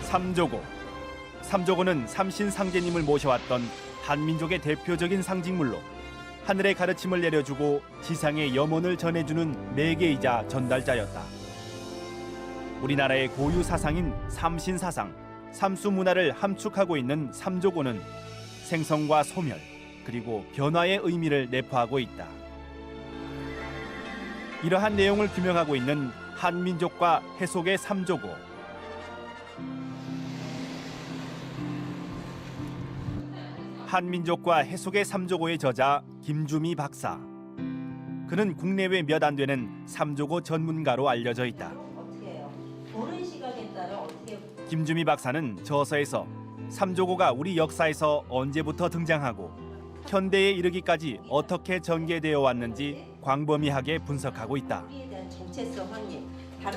삼조고. 삼조고는 삼신상제님을 모셔왔던 한민족의 대표적인 상징물로 하늘의 가르침을 내려주고 지상의 염원을 전해주는 매개이자 전달자였다. 우리나라의 고유 사상인 삼신사상, 삼수문화를 함축하고 있는 삼조고는 생성과 소멸, 그리고 변화의 의미를 내포하고 있다. 이러한 내용을 규명하고 있는 한민족과 해속의 삼조고. 한민족과 해속의 삼조고의 저자 김주미 박사. 그는 국내외 몇 안 되는 삼조고 전문가로 알려져 있다. 김주미 박사는 저서에서 삼조고가 우리 역사에서 언제부터 등장하고 현대에 이르기까지 어떻게 전개되어 왔는지 광범위하게 분석하고 있다.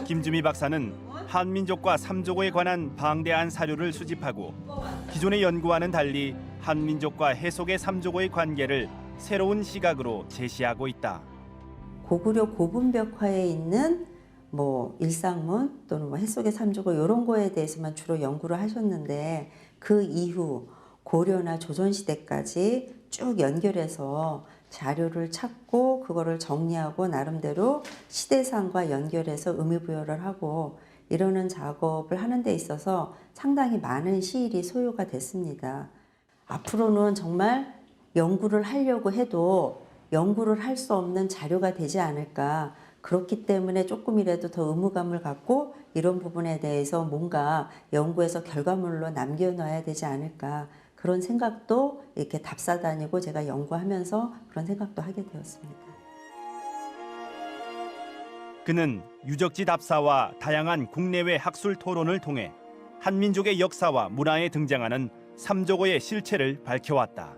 김주미 박사는 한민족과 삼조고에 관한 방대한 사료를 수집하고 기존의 연구와는 달리 한민족과 해속의 삼조고의 관계를 새로운 시각으로 제시하고 있다. 고구려 고분벽화에 있는 일상문 또는 해속의 삼조고 이런 거에 대해서만 주로 연구를 하셨는데 그 이후 고려나 조선시대까지 쭉 연결해서 자료를 찾고 그거를 정리하고 나름대로 시대상과 연결해서 의미부여를 하고 이러는 작업을 하는 데 있어서 상당히 많은 시일이 소요가 됐습니다. 앞으로는 정말 연구를 하려고 해도 연구를 할 수 없는 자료가 되지 않을까. 그렇기 때문에 조금이라도 더 의무감을 갖고 이런 부분에 대해서 뭔가 연구해서 결과물로 남겨놔야 되지 않을까. 그런 생각도 이렇게 답사 다니고 제가 연구하면서 그런 생각도 하게 되었습니다. 그는 유적지 답사와 다양한 국내외 학술 토론을 통해 한민족의 역사와 문화에 등장하는 삼조고의 실체를 밝혀왔다.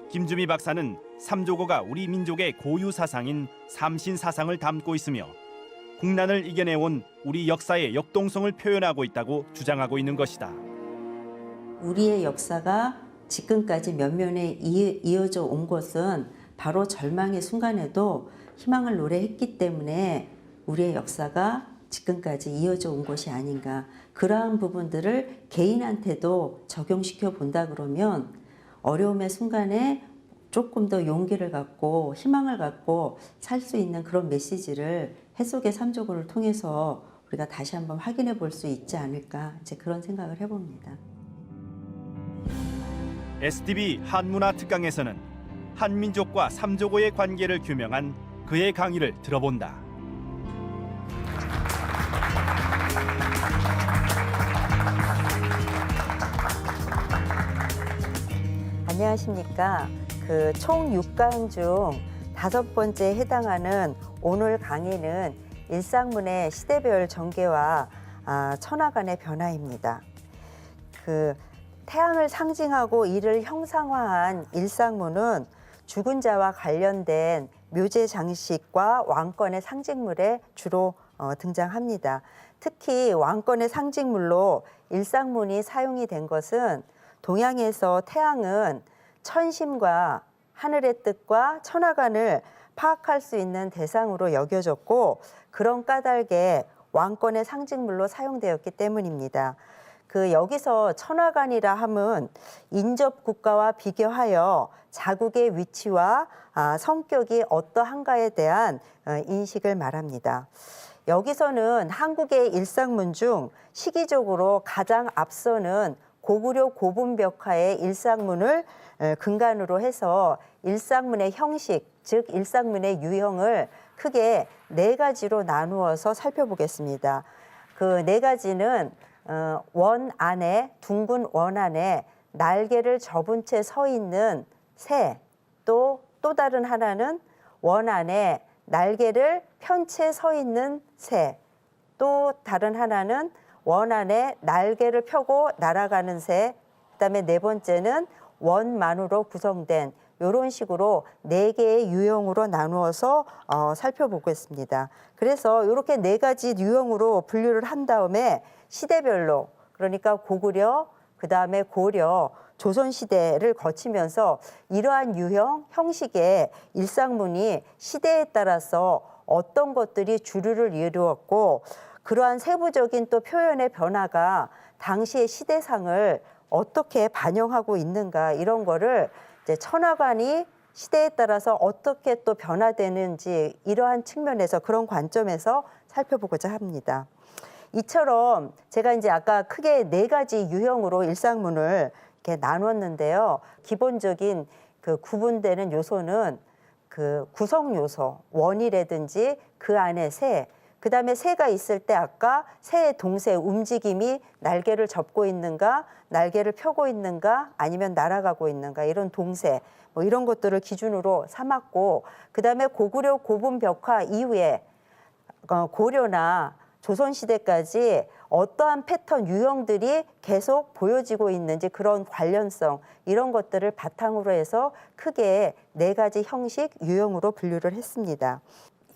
김주미 박사는 삼조고가 우리 민족의 고유 사상인 삼신사상을 담고 있으며 국난을 이겨내온 우리 역사의 역동성을 표현하고 있다고 주장하고 있는 것이다. 우리의 역사가 지금까지 면면에 이어져 온 것은 바로 절망의 순간에도 희망을 노래했기 때문에 우리의 역사가 지금까지 이어져 온 것이 아닌가. 그러한 부분들을 개인한테도 적용시켜 본다 그러면 어려움의 순간에 조금 더 용기를 갖고 희망을 갖고 살 수 있는 그런 메시지를 해속의 삼조고를 통해서 우리가 다시 한번 확인해 볼 수 있지 않을까 이제 그런 생각을 해봅니다. STV 한문화 특강에서는 한민족과 삼조고의 관계를 규명한 그의 강의를 들어본다. 안녕하십니까. 총 6강 중 5번째에 해당하는 오늘 강의는 일상문의 시대별 전개와 천하간의 변화입니다. 태양을 상징하고 이를 형상화한 일상문은 죽은 자와 관련된 묘제 장식과 왕권의 상징물에 주로 등장합니다. 특히 왕권의 상징물로 일상문이 사용이 된 것은 동양에서 태양은 천심과 하늘의 뜻과 천하간을 파악할 수 있는 대상으로 여겨졌고 그런 까닭에 왕권의 상징물로 사용되었기 때문입니다. 여기서 천하간이라 함은 인접 국가와 비교하여 자국의 위치와 성격이 어떠한가에 대한 인식을 말합니다. 여기서는 한국의 일상문 중 시기적으로 가장 앞서는 고구려 고분벽화의 일상문을 근간으로 해서 일상문의 형식, 즉 일상문의 유형을 크게 4가지로 나누어서 살펴보겠습니다. 그 4가지는 원 안에, 둥근 원 안에 날개를 접은 채 서 있는 새, 또 다른 하나는 원 안에 날개를 편 채 서 있는 새, 또 다른 하나는 원 안에 날개를 펴고 날아가는 새, 그다음에 4번째는 원만으로 구성된 이런 식으로 4개의 유형으로 나누어서 살펴보겠습니다. 그래서 이렇게 4가지 유형으로 분류를 한 다음에 시대별로, 그러니까 고구려, 그다음에 고려, 조선시대를 거치면서 이러한 유형, 형식의 일상문이 시대에 따라서 어떤 것들이 주류를 이루었고 그러한 세부적인 또 표현의 변화가 당시의 시대상을 어떻게 반영하고 있는가 이런 거를 이제 천하관이 시대에 따라서 어떻게 또 변화되는지 이러한 측면에서 그런 관점에서 살펴보고자 합니다. 이처럼 제가 이제 아까 크게 4가지 유형으로 일상문을 이렇게 나눴는데요. 기본적인 그 구분되는 요소는 그 구성 요소, 원이라든지 그 안에 새, 그 다음에 새가 있을 때 아까 새의 동새, 움직임이 날개를 접고 있는가, 날개를 펴고 있는가, 아니면 날아가고 있는가, 이런 동새, 뭐 이런 것들을 기준으로 삼았고, 그 다음에 고구려 고분 벽화 이후에 고려나 조선시대까지 어떠한 패턴 유형들이 계속 보여지고 있는지 그런 관련성 이런 것들을 바탕으로 해서 크게 4가지 형식 유형으로 분류를 했습니다.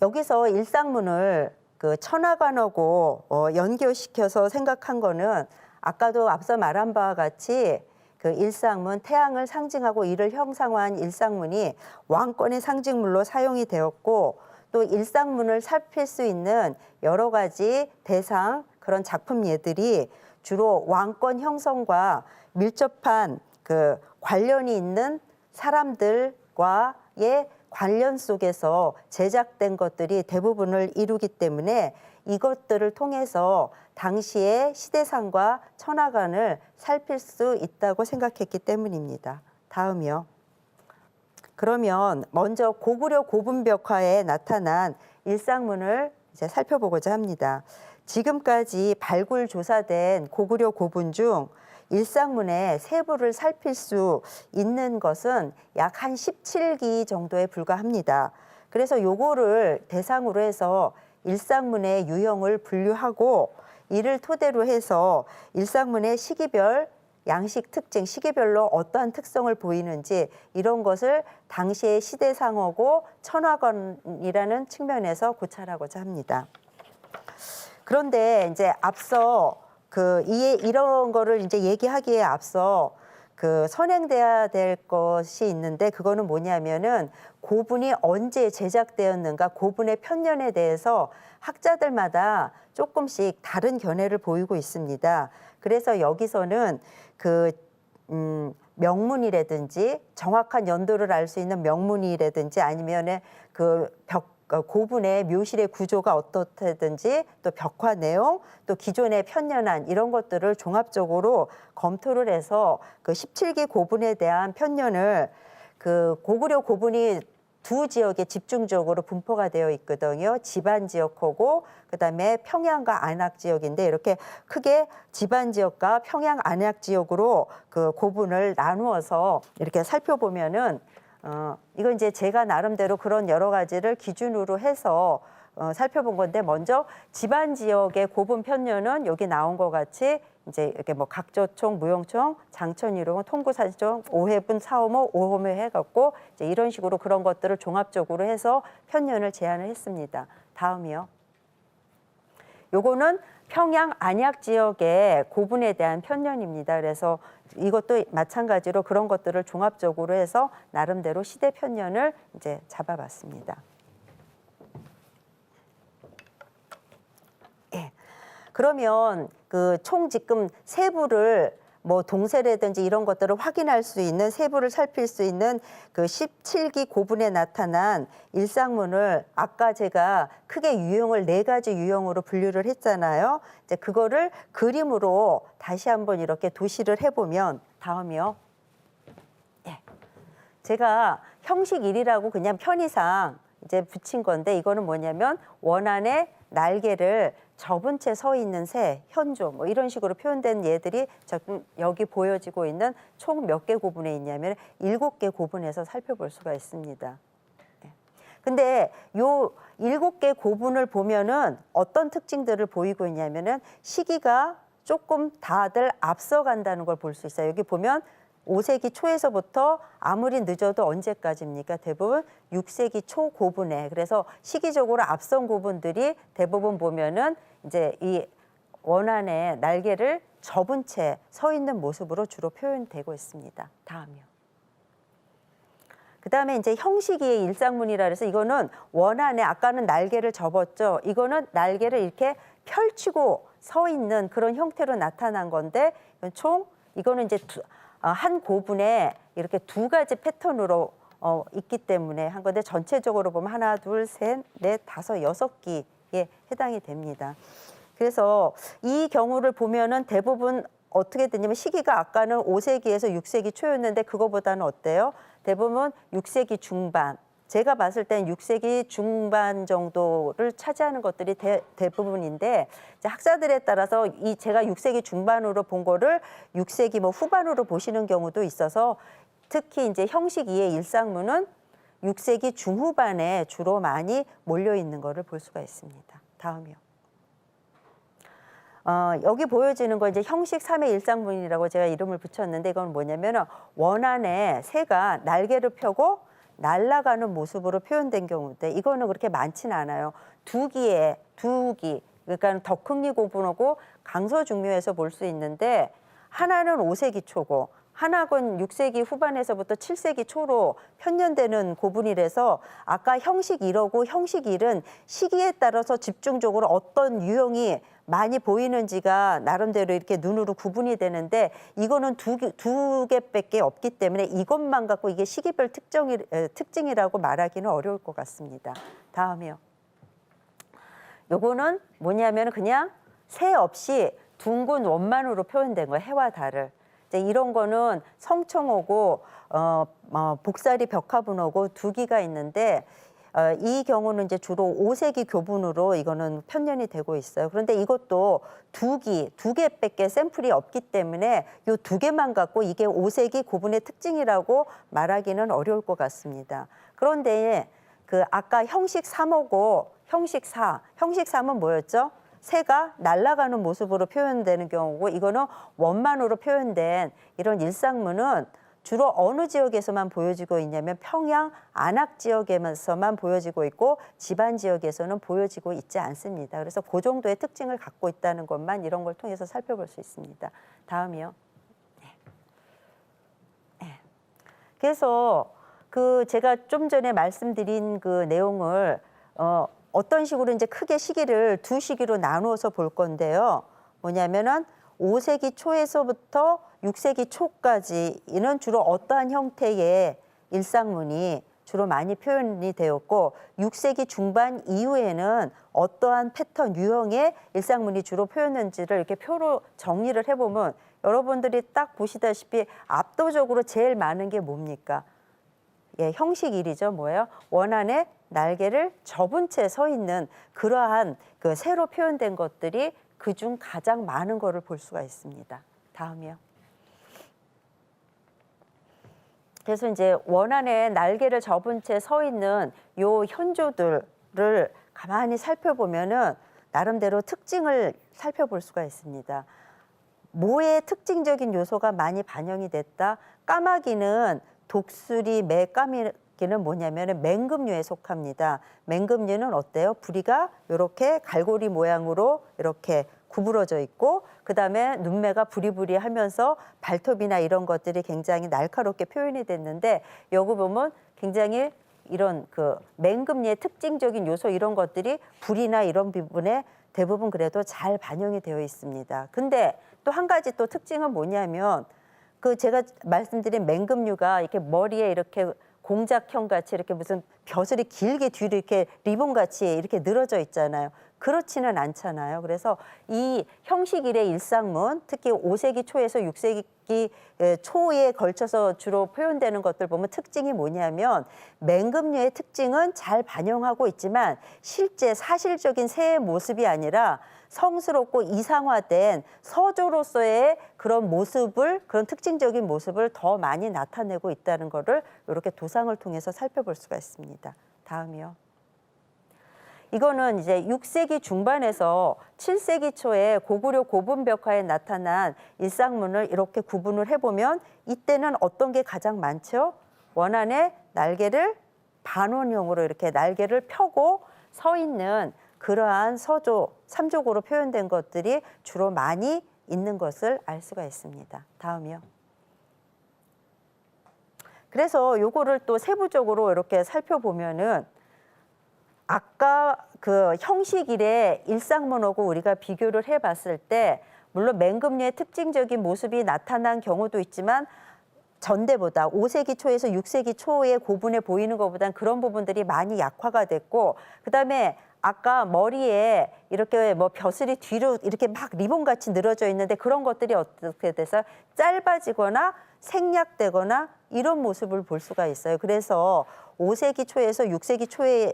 여기서 일상문을 그 천하관하고 연결시켜서 생각한 거는 아까도 앞서 말한 바와 같이 그 일상문, 태양을 상징하고 이를 형상화한 일상문이 왕권의 상징물로 사용이 되었고 또 일상문을 살필 수 있는 여러 가지 대상 그런 작품 예들이 주로 왕권 형성과 밀접한 그 관련이 있는 사람들과의 관련 속에서 제작된 것들이 대부분을 이루기 때문에 이것들을 통해서 당시의 시대상과 천하관을 살필 수 있다고 생각했기 때문입니다. 다음이요. 그러면 먼저 고구려 고분벽화에 나타난 일상문을 이제 살펴보고자 합니다. 지금까지 발굴 조사된 고구려 고분 중 일상문의 세부를 살필 수 있는 것은 약 한 17기 정도에 불과합니다. 그래서 요거를 대상으로 해서 일상문의 유형을 분류하고 이를 토대로 해서 일상문의 시기별 양식 특징, 시기별로 어떠한 특성을 보이는지 이런 것을 당시의 시대상어고 천하관이라는 측면에서 고찰하고자 합니다. 그런데 이제 앞서 이런 거를 이제 얘기하기에 앞서 선행돼야 될 것이 있는데 그거는 뭐냐면은 고분이 언제 제작되었는가, 고분의 편년에 대해서 학자들마다 조금씩 다른 견해를 보이고 있습니다. 그래서 여기서는 명문이라든지 정확한 연도를 알 수 있는 명문이라든지 아니면은 고분의 묘실의 구조가 어떻다든지 또 벽화 내용 또 기존의 편년한 이런 것들을 종합적으로 검토를 해서 17기 고분에 대한 편년을 고구려 고분이 두 지역에 집중적으로 분포가 되어 있거든요. 지반 지역하고 그다음에 평양과 안악 지역인데 이렇게 크게 지반 지역과 평양 안악 지역으로 고분을 나누어서 이렇게 살펴보면은 이건 이제 제가 나름대로 그런 여러 가지를 기준으로 해서 살펴본 건데 먼저 지반 지역의 고분 편년은 여기 나온 것 같이 이제 이렇게 뭐 각조총, 무용총, 장천이룡, 통구산총, 오해분, 사오모, 오호묘 해갖고 이제 이런 식으로 그런 것들을 종합적으로 해서 편년을 제안을 했습니다. 다음이요. 요거는 평양 안약 지역의 고분에 대한 편년입니다. 그래서 이것도 마찬가지로 그런 것들을 종합적으로 해서 나름대로 시대 편년을 이제 잡아봤습니다. 예. 그러면 총 지금 세부를 뭐 동세라든지 이런 것들을 확인할 수 있는 세부를 살필 수 있는 17기 고분에 나타난 일상문을 아까 제가 크게 유형을 4가지 유형으로 분류를 했잖아요. 이제 그거를 그림으로 다시 한번 이렇게 도시를 해보면 다음이요. 예. 제가 형식 1이라고 그냥 편의상 이제 붙인 건데 이거는 뭐냐면 원안에 날개를 접은 채 서 있는 새, 현조 뭐 이런 식으로 표현된 얘들이 여기 보여지고 있는 총 몇 개 고분에 있냐면 7개 고분에서 살펴볼 수가 있습니다. 네. 근데 요 7개 고분을 보면은 어떤 특징들을 보이고 있냐면은 시기가 조금 다들 앞서간다는 걸 볼 수 있어요. 여기 보면 5세기 초에서부터 아무리 늦어도 언제까지입니까? 대부분 6세기 초 고분에. 그래서 시기적으로 앞선 고분들이 대부분 보면은 이제 이 원안의 날개를 접은 채 서 있는 모습으로 주로 표현되고 있습니다. 다음이요. 그다음에 이제 형식이의 일상문이라 해서 이거는 원안에 아까는 날개를 접었죠. 이거는 날개를 이렇게 펼치고 서 있는 그런 형태로 나타난 건데 이거는 이제 한 고분에 이렇게 두 가지 패턴으로 있기 때문에 한 건데 전체적으로 보면 하나, 둘, 셋, 넷, 다섯, 6기에 해당이 됩니다. 그래서 이 경우를 보면은 대부분 어떻게 되냐면 시기가 아까는 5세기에서 6세기 초였는데 그거보다는 어때요? 대부분 6세기 중반. 제가 봤을 땐 6세기 중반 정도를 차지하는 것들이 대부분인데 이제 학자들에 따라서 제가 6세기 중반으로 본 거를 6세기 뭐 후반으로 보시는 경우도 있어서 특히 이제 형식 2의 일상문은 6세기 중후반에 주로 많이 몰려 있는 것을 볼 수가 있습니다. 다음이요. 여기 보여지는 건 이제 형식 3의 일상문이라고 제가 이름을 붙였는데 이건 뭐냐면 원안에 새가 날개를 펴고 날아가는 모습으로 표현된 경우인데 이거는 그렇게 많지는 않아요. 두 기, 그러니까 덕흥리 고분하고 강서중묘에서 볼 수 있는데 하나는 5세기 초고 하나는 6세기 후반에서부터 7세기 초로 편년되는 고분이라서 아까 형식 1하고 형식 1은 시기에 따라서 집중적으로 어떤 유형이 많이 보이는지가 나름대로 이렇게 눈으로 구분이 되는데 이거는 두 개밖에 없기 때문에 이것만 갖고 이게 시기별 특징이라고 말하기는 어려울 것 같습니다. 다음이요. 요거는 뭐냐면 그냥 새 없이 둥근 원만으로 표현된 거예요. 해와 달을. 이제 이런 거는 성청하고 복사리 벽화분하고 두 기가 있는데 이 경우는 이제 주로 5세기 교분으로 이거는 편년이 되고 있어요. 그런데 이것도 두 개밖에 샘플이 없기 때문에 이 두 개만 갖고 이게 5세기 고분의 특징이라고 말하기는 어려울 것 같습니다. 그런데 그 아까 형식 3하고 형식 4, 형식 3은 뭐였죠? 새가 날아가는 모습으로 표현되는 경우고 이거는 원만으로 표현된 이런 일상문은 주로 어느 지역에서만 보여지고 있냐면 평양 안악 지역에서만 보여지고 있고 지방 지역에서는 보여지고 있지 않습니다. 그래서 그 정도의 특징을 갖고 있다는 것만 이런 걸 통해서 살펴볼 수 있습니다. 다음이요. 네. 그래서 그 제가 좀 전에 말씀드린 그 내용을 어떤 식으로 이제 크게 시기를 두 시기로 나누어서 볼 건데요. 뭐냐면은 5세기 초에서부터 6세기 초까지는 주로 어떠한 형태의 일상문이 주로 많이 표현이 되었고 6세기 중반 이후에는 어떠한 패턴 유형의 일상문이 주로 표현된지를 이렇게 표로 정리를 해보면 여러분들이 딱 보시다시피 압도적으로 제일 많은 게 뭡니까? 예, 형식 1이죠. 뭐예요? 원안에 날개를 접은 채 서 있는 그러한 그 새로 표현된 것들이 그중 가장 많은 거를 볼 수가 있습니다. 다음이요. 그래서 이제 원안에 날개를 접은 채 서 있는 요 현조들을 가만히 살펴보면은 나름대로 특징을 살펴볼 수가 있습니다. 뭐의 특징적인 요소가 많이 반영이 됐다? 까마귀는 독수리, 매, 까마귀는 뭐냐면 맹금류에 속합니다. 맹금류는 어때요? 부리가 이렇게 갈고리 모양으로 이렇게 구부러져 있고 그다음에 눈매가 부리부리하면서 발톱이나 이런 것들이 굉장히 날카롭게 표현이 됐는데 여기 보면 굉장히 이런 그 맹금류의 특징적인 요소 이런 것들이 부리나 이런 부분에 대부분 그래도 잘 반영이 되어 있습니다. 근데 또 한 가지 또 특징은 뭐냐면 그 제가 말씀드린 맹금류가 이렇게 머리에 이렇게 공작형 같이 이렇게 무슨 벼슬이 길게 뒤로 이렇게 리본 같이 이렇게 늘어져 있잖아요. 그렇지는 않잖아요. 그래서 이 형식 1의 일상문, 특히 5세기 초에서 6세기 초에 걸쳐서 주로 표현되는 것들 보면 특징이 뭐냐면 맹금류의 특징은 잘 반영하고 있지만 실제 사실적인 새의 모습이 아니라 성스럽고 이상화된 서조로서의 그런 모습을, 그런 특징적인 모습을 더 많이 나타내고 있다는 것을 이렇게 도상을 통해서 살펴볼 수가 있습니다. 다음이요. 이거는 이제 6세기 중반에서 7세기 초에 고구려 고분벽화에 나타난 일상문을 이렇게 구분을 해보면 이때는 어떤 게 가장 많죠? 원안에 날개를 반원형으로 이렇게 날개를 펴고 서 있는 그러한 서조, 삼족으로 표현된 것들이 주로 많이 있는 것을 알 수가 있습니다. 다음이요. 그래서 요거를 또 세부적으로 이렇게 살펴보면은 아까 그 형식일의 일상문하고 우리가 비교를 해봤을 때 물론 맹금류의 특징적인 모습이 나타난 경우도 있지만 전대보다 5세기 초에서 6세기 초의 고분에 보이는 것보다는 그런 부분들이 많이 약화가 됐고 그다음에 아까 머리에 이렇게 뭐 벼슬이 뒤로 이렇게 막 리본같이 늘어져 있는데 그런 것들이 어떻게 돼서 짧아지거나 생략되거나 이런 모습을 볼 수가 있어요. 그래서 5세기 초에서 6세기 초에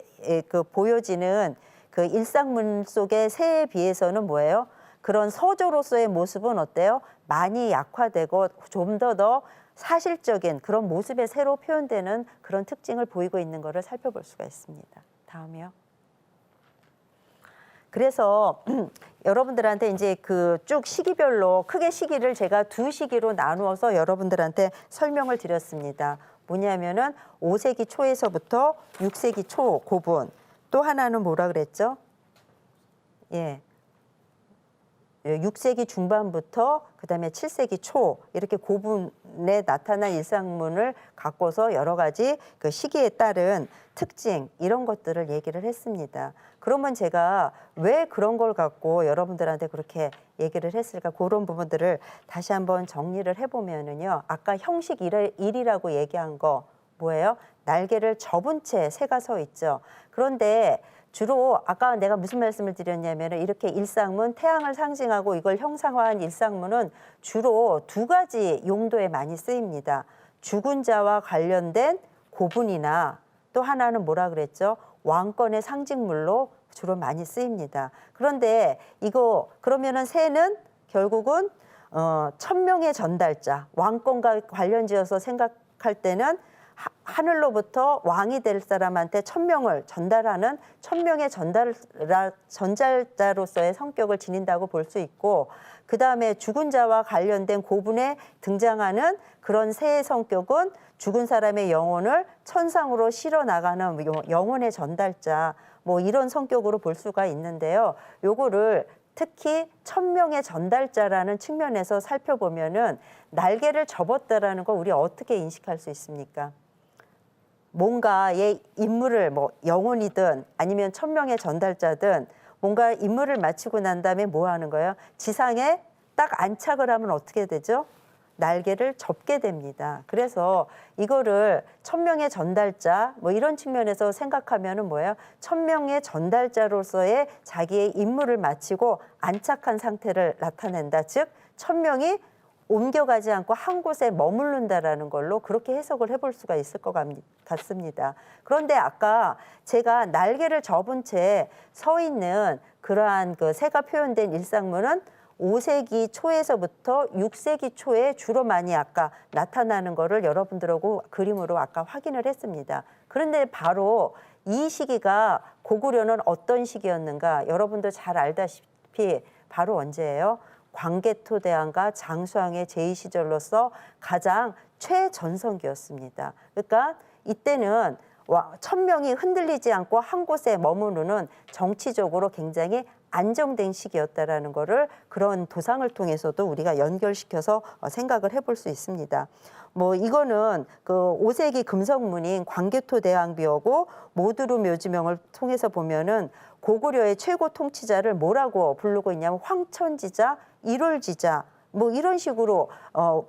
그 보여지는 그 일상문 속의 새에 비해서는 뭐예요? 그런 서조로서의 모습은 어때요? 많이 약화되고 좀 더 사실적인 그런 모습의 새로 표현되는 그런 특징을 보이고 있는 것을 살펴볼 수가 있습니다. 다음이요. 그래서 여러분들한테 이제 그 쭉 시기별로 크게 시기를 제가 두 시기로 나누어서 여러분들한테 설명을 드렸습니다. 뭐냐면은 5세기 초에서부터 6세기 초 고분. 또 하나는 뭐라 그랬죠? 예. 6세기 중반부터 그다음에 7세기 초 이렇게 고분에 나타난 일상문을 갖고서 여러 가지 그 시기에 따른 특징 이런 것들을 얘기를 했습니다. 그러면 제가 왜 그런 걸 갖고 여러분들한테 그렇게 얘기를 했을까? 그런 부분들을 다시 한번 정리를 해보면은요. 아까 형식 1이라고 얘기한 거 뭐예요? 날개를 접은 채 새가 서 있죠. 그런데 주로 아까 내가 무슨 말씀을 드렸냐면 이렇게 일상문, 태양을 상징하고 이걸 형상화한 일상문은 주로 두 가지 용도에 많이 쓰입니다. 죽은 자와 관련된 고분이나 또 하나는 뭐라 그랬죠? 왕권의 상징물로 주로 많이 쓰입니다. 그런데 이거 그러면은 새는 결국은 천명의 전달자, 왕권과 관련지어서 생각할 때는 하늘로부터 왕이 될 사람한테 천명을 전달하는 천명의 전달자로서의 성격을 지닌다고 볼 수 있고 그다음에 죽은 자와 관련된 고분에 등장하는 그런 새의 성격은 죽은 사람의 영혼을 천상으로 실어 나가는 영혼의 전달자 뭐 이런 성격으로 볼 수가 있는데요. 요거를 특히 천명의 전달자라는 측면에서 살펴보면은 날개를 접었다라는 걸 우리 어떻게 인식할 수 있습니까? 뭔가의 임무를 뭐 영혼이든 아니면 천명의 전달자든 뭔가 임무를 마치고 난 다음에 뭐 하는 거예요? 지상에 딱 안착을 하면 어떻게 되죠? 날개를 접게 됩니다. 그래서 이거를 천명의 전달자 뭐 이런 측면에서 생각하면은 뭐예요? 천명의 전달자로서의 자기의 임무를 마치고 안착한 상태를 나타낸다. 즉 천명이 옮겨가지 않고 한 곳에 머무른다라는 걸로 그렇게 해석을 해볼 수가 있을 것 같습니다. 그런데 아까 제가 날개를 접은 채 서 있는 그러한 그 새가 표현된 일상문은 5세기 초에서부터 6세기 초에 주로 많이 아까 나타나는 거를 여러분들하고 그림으로 아까 확인을 했습니다. 그런데 바로 이 시기가 고구려는 어떤 시기였는가? 여러분도 잘 알다시피 바로 언제예요? 광개토대왕과 장수왕의 제2시절로서 가장 최전성기였습니다. 그러니까 이때는 천명이 흔들리지 않고 한 곳에 머무르는 정치적으로 굉장히 안정된 시기였다라는 거를 그런 도상을 통해서도 우리가 연결시켜서 생각을 해볼 수 있습니다. 뭐 이거는 그 5세기 금성문인 광개토대왕비하고 모두루 묘지명을 통해서 보면은 고구려의 최고 통치자를 뭐라고 부르고 있냐면 황천지자, 일월지자 뭐 이런 식으로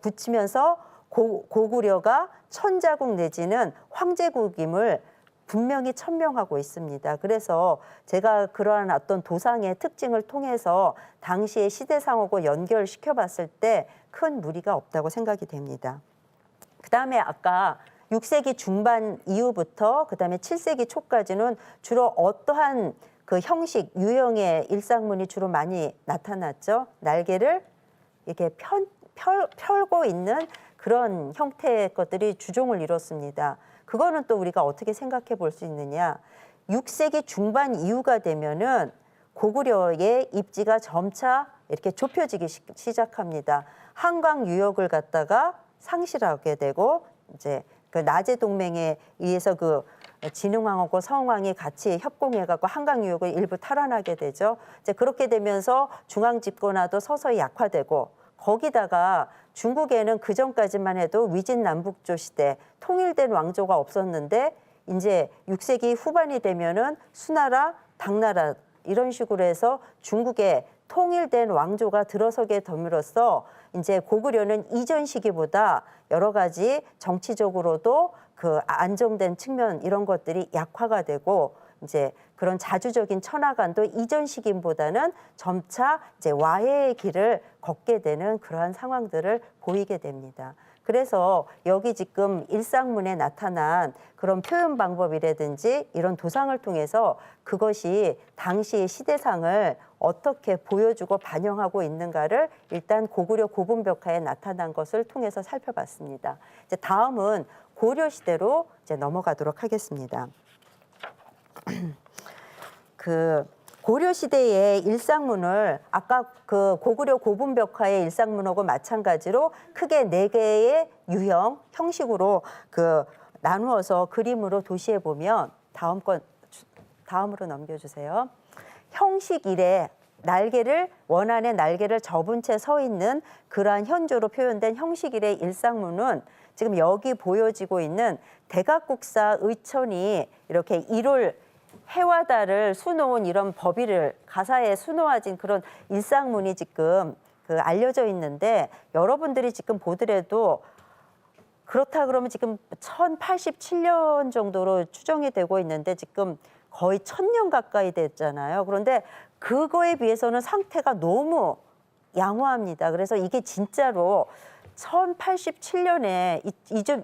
붙이면서 고구려가 천자국 내지는 황제국임을 분명히 천명하고 있습니다. 그래서 제가 그러한 어떤 도상의 특징을 통해서 당시의 시대상하고 연결시켜 봤을 때 큰 무리가 없다고 생각이 됩니다. 그다음에 아까 6세기 중반 이후부터 그다음에 7세기 초까지는 주로 어떠한 그 형식, 유형의 일상문이 주로 많이 나타났죠. 날개를 이렇게 펼고 있는 그런 형태의 것들이 주종을 이뤘습니다. 그거는 또 우리가 어떻게 생각해 볼 수 있느냐. 6세기 중반 이후가 되면은 고구려의 입지가 점차 이렇게 좁혀지기 시작합니다. 한강 유역을 갖다가 상실하게 되고 이제 그 나제 동맹에 의해서 그 진흥왕하고 성왕이 같이 협공해갖고 한강 유역을 일부 탈환하게 되죠. 이제 그렇게 되면서 중앙 집권화도 서서히 약화되고 거기다가 중국에는 그 전까지만 해도 위진 남북조 시대 통일된 왕조가 없었는데 이제 6세기 후반이 되면은 수나라, 당나라 이런 식으로 해서 중국에 통일된 왕조가 들어서게 됨으로써 이제 고구려는 이전 시기보다 여러 가지 정치적으로도 그 안정된 측면 이런 것들이 약화가 되고 이제 그런 자주적인 천하관도 이전 시기보다는 점차 이제 와해의 길을 걷게 되는 그러한 상황들을 보이게 됩니다. 그래서 여기 지금 일상문에 나타난 그런 표현 방법이라든지 이런 도상을 통해서 그것이 당시의 시대상을 어떻게 보여주고 반영하고 있는가를 일단 고구려 고분벽화에 나타난 것을 통해서 살펴봤습니다. 이제 다음은 고려 시대로 이제 넘어가도록 하겠습니다. 그 고려 시대의 일상문을 아까 그 고구려 고분벽화의 일상문하고 마찬가지로 크게 4개의 유형 형식으로 그 나누어서 그림으로 도시해 보면 다음으로 넘겨주세요. 형식 1에 날개를 원안에 날개를 접은 채 서 있는 그러한 현조로 표현된 형식 1의 일상문은 지금 여기 보여지고 있는 대각국사 의천이 이렇게 일월 해와 달을 수놓은 이런 법의를 가사에 수놓아진 그런 일상문이 지금 그 알려져 있는데 여러분들이 지금 보더라도 그렇다 그러면 지금 1087년 정도로 추정이 되고 있는데 지금 거의 1000년 가까이 됐잖아요. 그런데 그거에 비해서는 상태가 너무 양호합니다. 그래서 이게 진짜로 1087년에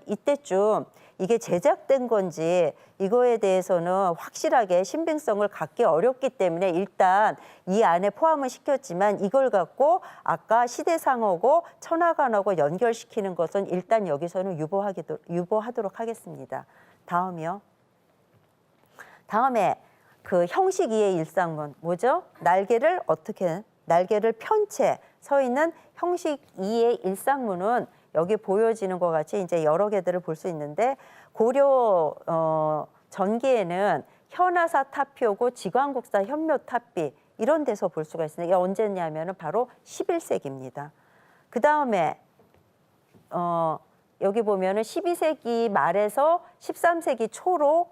이때쯤 이게 제작된 건지 이거에 대해서는 확실하게 신빙성을 갖기 어렵기 때문에 일단 이 안에 포함을 시켰지만 이걸 갖고 아까 시대상하고 천하관하고 연결시키는 것은 일단 여기서는 유보하도록 하겠습니다. 다음이요. 다음에 그 형식 2의 일상문 뭐죠? 날개를 편 채 서 있는 형식 2의 일상문은 여기 보여지는 것 같이 이제 여러 개들을 볼 수 있는데 고려 전기에는 현하사 탑표고 지광국사 현묘 탑비 이런 데서 볼 수가 있습니다. 이게 언제냐면은 바로 11세기입니다. 그 다음에 여기 보면은 12세기 말에서 13세기 초로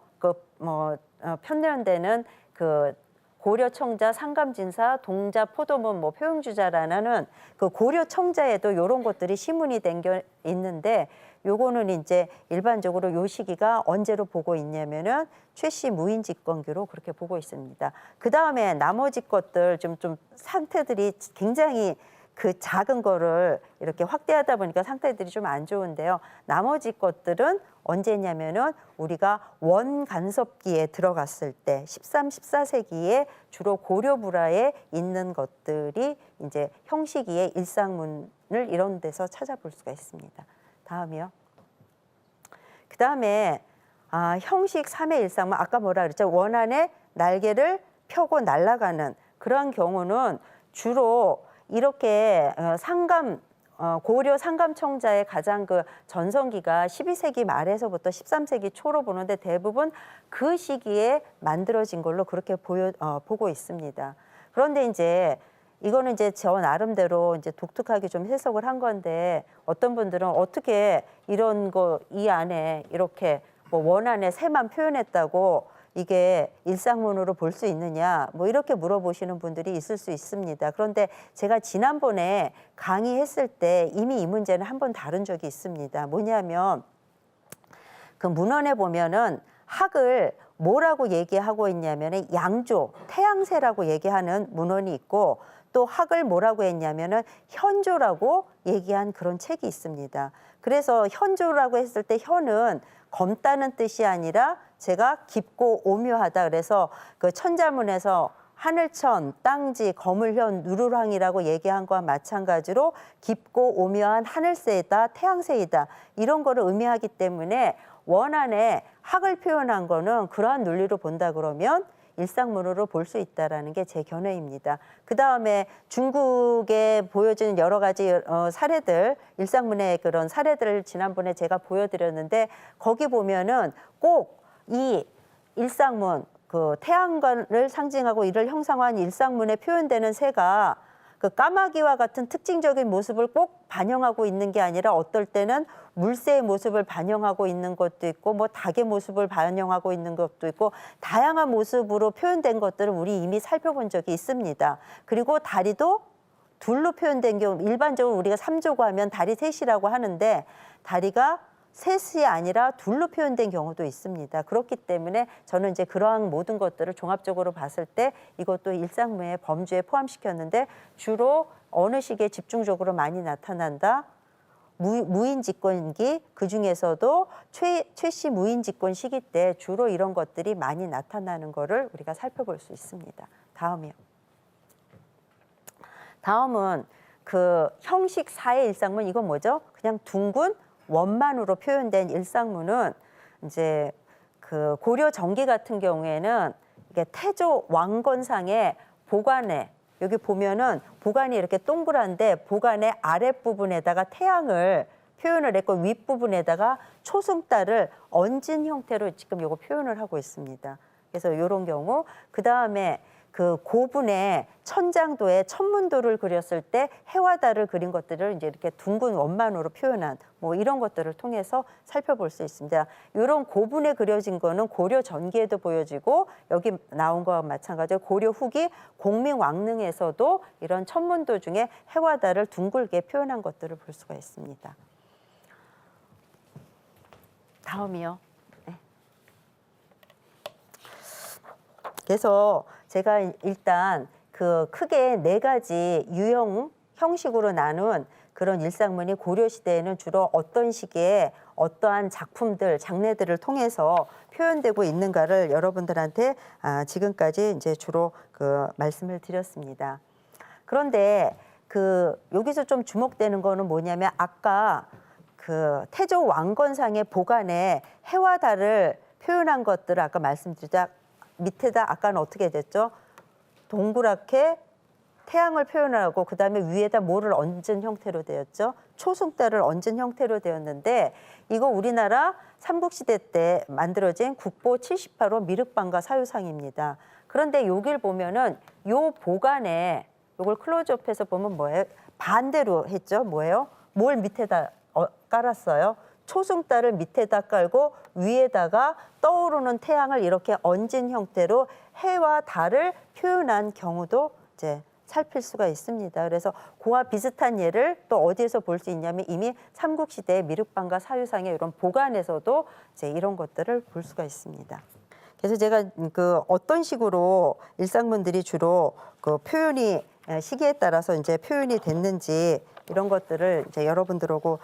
편년되는 그 고려 청자, 상감진사, 동자, 포도문, 표용주자라는 그 고려 청자에도 이런 것들이 시문이 담겨 있는데 요거는 이제 일반적으로 요 시기가 언제로 보고 있냐면은 최씨 무인 집권기로 그렇게 보고 있습니다. 그 다음에 나머지 것들 좀 상태들이 굉장히 그 작은 거를 이렇게 확대하다 보니까 상태들이 좀 안 좋은데요. 나머지 것들은 언제냐면은 우리가 원간섭기에 들어갔을 때 13, 14세기에 주로 고려불화에 있는 것들이 이제 형식 2의 일상문을 이런 데서 찾아볼 수가 있습니다. 다음이요. 그 다음에 형식 3의 일상문 아까 뭐라 그랬죠? 원안에 날개를 펴고 날아가는 그런 경우는 주로 이렇게 고려 상감청자의 가장 그 전성기가 12세기 말에서부터 13세기 초로 보는데 대부분 그 시기에 만들어진 걸로 그렇게 보고 있습니다. 그런데 이제 이거는 이제 저 나름대로 이제 독특하게 좀 해석을 한 건데 어떤 분들은 어떻게 이런 거 이 안에 이렇게 원안에 새만 표현했다고 이게 일상문으로 볼 수 있느냐 이렇게 물어보시는 분들이 있을 수 있습니다. 그런데 제가 지난번에 강의했을 때 이미 이 문제는 한번 다룬 적이 있습니다. 뭐냐면 그 문헌에 보면은 학을 뭐라고 얘기하고 있냐면은 양조, 태양세라고 얘기하는 문헌이 있고 또 학을 뭐라고 했냐면은 현조라고 얘기한 그런 책이 있습니다. 그래서 현조라고 했을 때 현은 검다는 뜻이 아니라 제가 깊고 오묘하다. 그래서 그 천자문에서 하늘천, 땅지, 거물현, 누르황이라고 얘기한 거와 마찬가지로 깊고 오묘한 하늘새이다, 태양새이다 이런 거를 의미하기 때문에 원안에 학을 표현한 거는 그러한 논리로 본다 그러면 일상문으로 볼 수 있다라는 게 제 견해입니다. 그 다음에 중국에 보여지는 여러 가지 사례들, 일상문의 그런 사례들을 지난번에 제가 보여드렸는데 거기 보면은 꼭 이 일상문, 그 태양관을 상징하고 이를 형상화한 일상문에 표현되는 새가 그 까마귀와 같은 특징적인 모습을 꼭 반영하고 있는 게 아니라 어떨 때는 물새의 모습을 반영하고 있는 것도 있고 뭐 닭의 모습을 반영하고 있는 것도 있고 다양한 모습으로 표현된 것들을 우리 이미 살펴본 적이 있습니다. 그리고 다리도 둘로 표현된 경우 일반적으로 우리가 3조고 하면 다리 셋이라고 하는데 다리가 셋이 아니라 둘로 표현된 경우도 있습니다. 그렇기 때문에 저는 이제 그러한 모든 것들을 종합적으로 봤을 때 이것도 일상무의 범주에 포함시켰는데 주로 어느 시기에 집중적으로 많이 나타난다? 무인 집권기, 그중에서도 최씨 무인 집권 시기 때 주로 이런 것들이 많이 나타나는 거를 우리가 살펴볼 수 있습니다. 다음이요. 다음은 그 형식 4의 일상문, 이건 뭐죠? 그냥 둥근 원만으로 표현된 일상문은 이제 그 고려 전기 같은 경우에는 이게 태조 왕건상의 보관에 여기 보면은 보관이 이렇게 동그란데 보관의 아랫부분에다가 태양을 표현을 했고 윗부분에다가 초승달을 얹은 형태로 지금 요거 표현을 하고 있습니다. 그래서 이런 경우 그다음에 그 고분의 천장도에 천문도를 그렸을 때 해와 달을 그린 것들을 이제 이렇게 둥근 원만으로 표현한 뭐 이런 것들을 통해서 살펴볼 수 있습니다. 이런 고분에 그려진 거는 고려 전기에도 보여지고 여기 나온 거와 마찬가지로 고려 후기 공민왕릉에서도 이런 천문도 중에 해와 달을 둥글게 표현한 것들을 볼 수가 있습니다. 다음이요. 네. 그래서 제가 일단 그 크게 4가지 유형 형식으로 나눈 그런 일상문이 고려시대에는 주로 어떤 시기에 어떠한 작품들, 장례들을 통해서 표현되고 있는가를 여러분들한테 지금까지 이제 주로 그 말씀을 드렸습니다. 그런데 그 여기서 좀 주목되는 거는 뭐냐면 아까 그 태조 왕건상의 보관에 해와 달을 표현한 것들을 아까 말씀드리자 밑에다 아까는 어떻게 됐죠? 동그랗게 태양을 표현하고 그다음에 위에다 뭐를 얹은 형태로 되었죠? 초승달을 얹은 형태로 되었는데 이거 우리나라 삼국시대 때 만들어진 국보 78호 미륵방가 사유상입니다. 그런데 여길 보면은 요 보관에 요걸 클로즈업해서 보면 뭐예요? 반대로 했죠? 뭐예요? 뭘 밑에다 깔았어요? 초승달을 밑에다 깔고 위에다가 떠오르는 태양을 이렇게 얹은 형태로 해와 달을 표현한 경우도 이제 살필 수가 있습니다. 그래서 그와 비슷한 예를 또 어디에서 볼 수 있냐면 이미 삼국시대 미륵방가 사유상의 이런 보관에서도 이제 이런 것들을 볼 수가 있습니다. 그래서 제가 그 어떤 식으로 일상문들이 주로 그 표현이 시기에 따라서 이제 표현이 됐는지 이런 것들을 이제 여러분들하고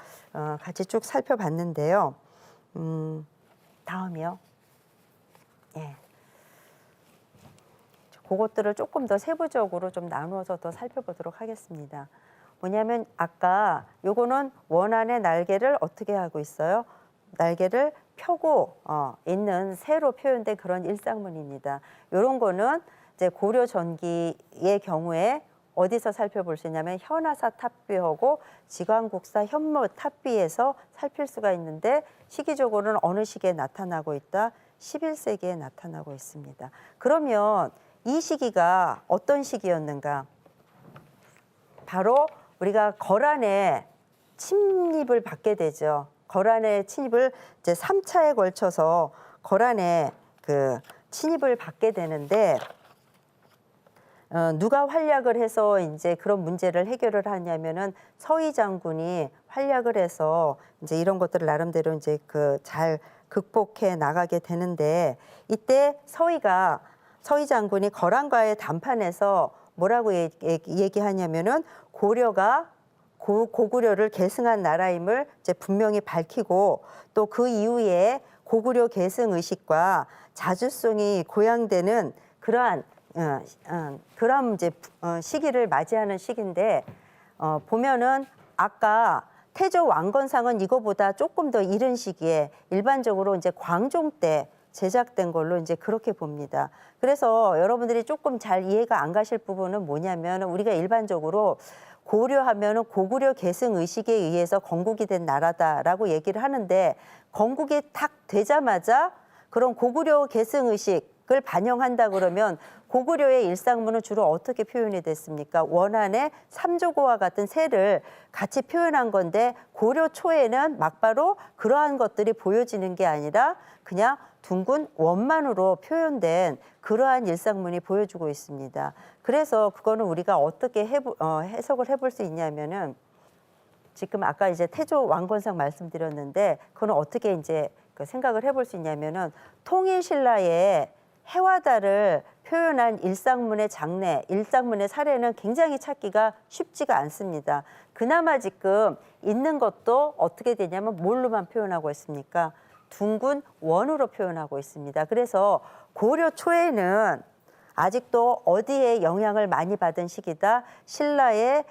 같이 쭉 살펴봤는데요. 다음이요. 예. 그것들을 조금 더 세부적으로 좀 나누어서 더 살펴보도록 하겠습니다. 뭐냐면 아까 요거는 원안의 날개를 어떻게 하고 있어요? 날개를 펴고 있는 새로 표현된 그런 일상문입니다. 이런 거는 이제 고려 전기의 경우에 어디서 살펴볼 수 있냐면 현하사 탑비하고 지광국사 현무 탑비에서 살필 수가 있는데 시기적으로는 어느 시기에 나타나고 있다? 11세기에 나타나고 있습니다. 그러면 이 시기가 어떤 시기였는가? 바로 우리가 거란의 침입을 받게 되죠. 거란의 침입을 이제 3차에 걸쳐서 거란의 그 침입을 받게 되는데 누가 활약을 해서 이제 그런 문제를 해결을 하냐면은 서희 장군이 활약을 해서 이제 이런 것들을 나름대로 이제 그 잘 극복해 나가게 되는데 이때 서희 장군이 거란과의談판에서 뭐라고 얘기하냐면은 고려가 고구려를 계승한 나라임을 이제 분명히 밝히고 또 그 이후에 고구려 계승 의식과 자주성이 고양되는 그러한 이제 시기를 맞이하는 시기인데 보면은 아까 태조 왕건상은 이거보다 조금 더 이른 시기에 일반적으로 이제 광종 때 제작된 걸로 이제 그렇게 봅니다. 그래서 여러분들이 조금 잘 이해가 안 가실 부분은 뭐냐면 우리가 일반적으로 고려하면은 고구려 계승 의식에 의해서 건국이 된 나라다라고 얘기를 하는데 건국이 딱 되자마자 그런 고구려 계승 의식 을 반영한다 그러면 고구려의 일상문은 주로 어떻게 표현이 됐습니까? 원안에 삼조고와 같은 새를 같이 표현한 건데 고려 초에는 막바로 그러한 것들이 보여지는 게 아니라 그냥 둥근 원만으로 표현된 그러한 일상문이 보여주고 있습니다. 그래서 그거는 우리가 어떻게 해석을 해볼 수 있냐면은 지금 아까 이제 태조 왕건상 말씀드렸는데 그거는 어떻게 이제 생각을 해볼 수 있냐면은 통일신라의 해와 달을 표현한 일상문의 장례, 일상문의 사례는 굉장히 찾기가 쉽지가 않습니다. 그나마 지금 있는 것도 어떻게 되냐면 뭘로만 표현하고 있습니까? 둥근 원으로 표현하고 있습니다. 그래서 고려 초에는 아직도 어디에 영향을 많이 받은 시기다? 신라에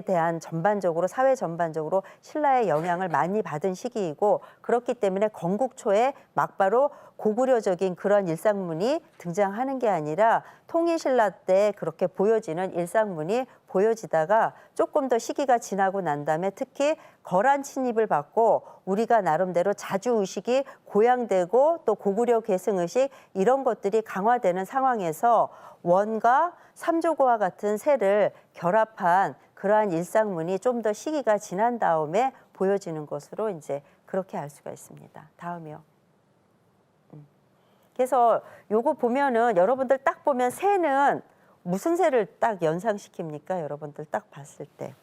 대한 전반적으로 사회 전반적으로 신라의 영향을 많이 받은 시기이고 그렇기 때문에 건국 초에 막바로 고구려적인 그런 일상문이 등장하는 게 아니라 통일신라 때 그렇게 보여지는 일상문이 보여지다가 조금 더 시기가 지나고 난 다음에 특히 거란 침입을 받고 우리가 나름대로 자주의식이 고양되고 또 고구려 계승의식 이런 것들이 강화되는 상황에서 원과 삼조고와 같은 새를 결합한 그러한 일상문이 좀 더 시기가 지난 다음에 보여지는 것으로 이제 그렇게 알 수가 있습니다. 다음이요. 그래서 요거 보면은 여러분들 딱 보면 새는 무슨 새를 딱 연상시킵니까? 여러분들 딱 봤을 때.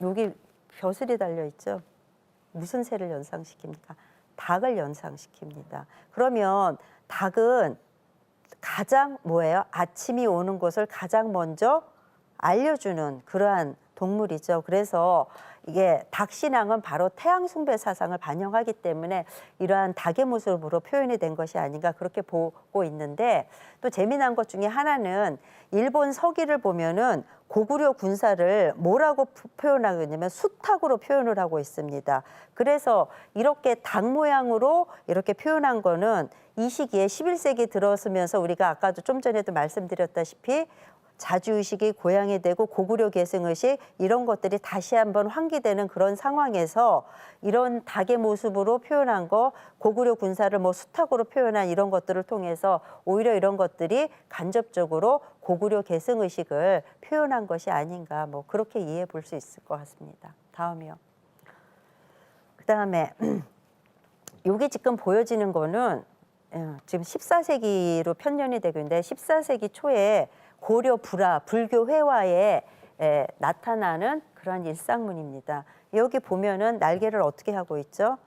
여기 벼슬이 달려 있죠? 무슨 새를 연상시킵니까? 닭을 연상시킵니다. 그러면 닭은 가장 뭐예요? 아침이 오는 것을 가장 먼저 알려주는 그러한 동물이죠. 그래서 이게 닭신앙은 바로 태양 숭배 사상을 반영하기 때문에 이러한 닭의 모습으로 표현이 된 것이 아닌가 그렇게 보고 있는데 또 재미난 것 중에 하나는 일본 서기를 보면은 고구려 군사를 뭐라고 표현하고 있냐면 수탉으로 표현을 하고 있습니다. 그래서 이렇게 닭 모양으로 이렇게 표현한 거는 이 시기에 11세기 들어서면서 우리가 아까도 좀 전에도 말씀드렸다시피 자주의식이 고양이 되고 고구려 계승의식 이런 것들이 다시 한번 환기되는 그런 상황에서 이런 닭의 모습으로 표현한 거 고구려 군사를 뭐 수탉으로 표현한 이런 것들을 통해서 오히려 이런 것들이 간접적으로 고구려 계승의식을 표현한 것이 아닌가 뭐 그렇게 이해해 볼 수 있을 것 같습니다. 다음이요. 그다음에 여기 지금 보여지는 거는 지금 14세기로 편년이 되고 있는데 14세기 초에 고려 불교 회화에 나타나는 그런 일상문입니다. 여기 보면은 날개를 어떻게 하고 있죠?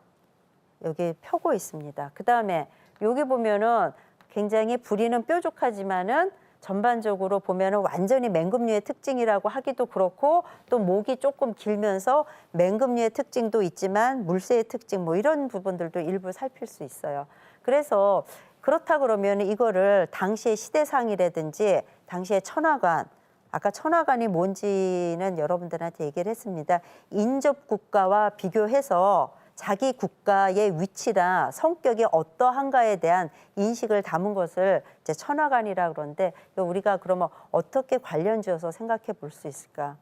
여기 펴고 있습니다. 그 다음에 여기 보면은 굉장히 부리는 뾰족하지만은 전반적으로 보면은 완전히 맹금류의 특징이라고 하기도 그렇고 또 목이 조금 길면서 맹금류의 특징도 있지만 물새의 특징 뭐 이런 부분들도 일부 살필 수 있어요. 그래서 그렇다 그러면 이거를 당시의 시대상이라든지 당시의 천하관, 아까 천하관이 뭔지는 여러분들한테 얘기를 했습니다. 인접국가와 비교해서 자기 국가의 위치나 성격이 어떠한가에 대한 인식을 담은 것을 이제 천하관이라 그러는데 우리가 그러면 어떻게 관련지어서 생각해 볼 수 있을까?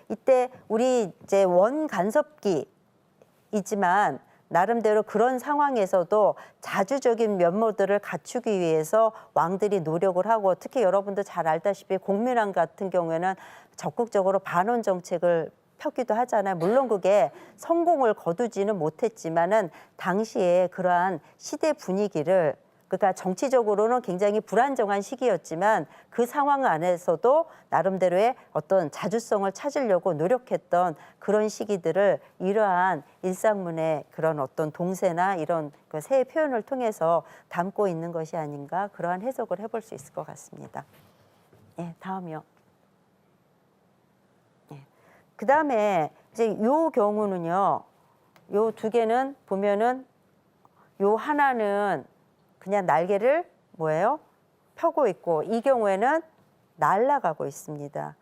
이때 우리 이제 원간섭기이지만 나름대로 그런 상황에서도 자주적인 면모들을 갖추기 위해서 왕들이 노력을 하고 특히 여러분도 잘 알다시피 공민왕 같은 경우에는 적극적으로 반원 정책을 폈기도 하잖아요. 물론 그게 성공을 거두지는 못했지만은 당시에 그러한 시대 분위기를 그러니까 정치적으로는 굉장히 불안정한 시기였지만 그 상황 안에서도 나름대로의 어떤 자주성을 찾으려고 노력했던 그런 시기들을 이러한 일상문의 그런 어떤 동세나 이런 그 새의 표현을 통해서 담고 있는 것이 아닌가 그러한 해석을 해볼 수 있을 것 같습니다. 예, 다음이요. 예. 그 다음에 이제 요 경우는요, 요 두 개는 보면은 요 하나는 그냥 날개를 뭐예요? 펴고 있고 이 경우에는 날아가고 있습니다.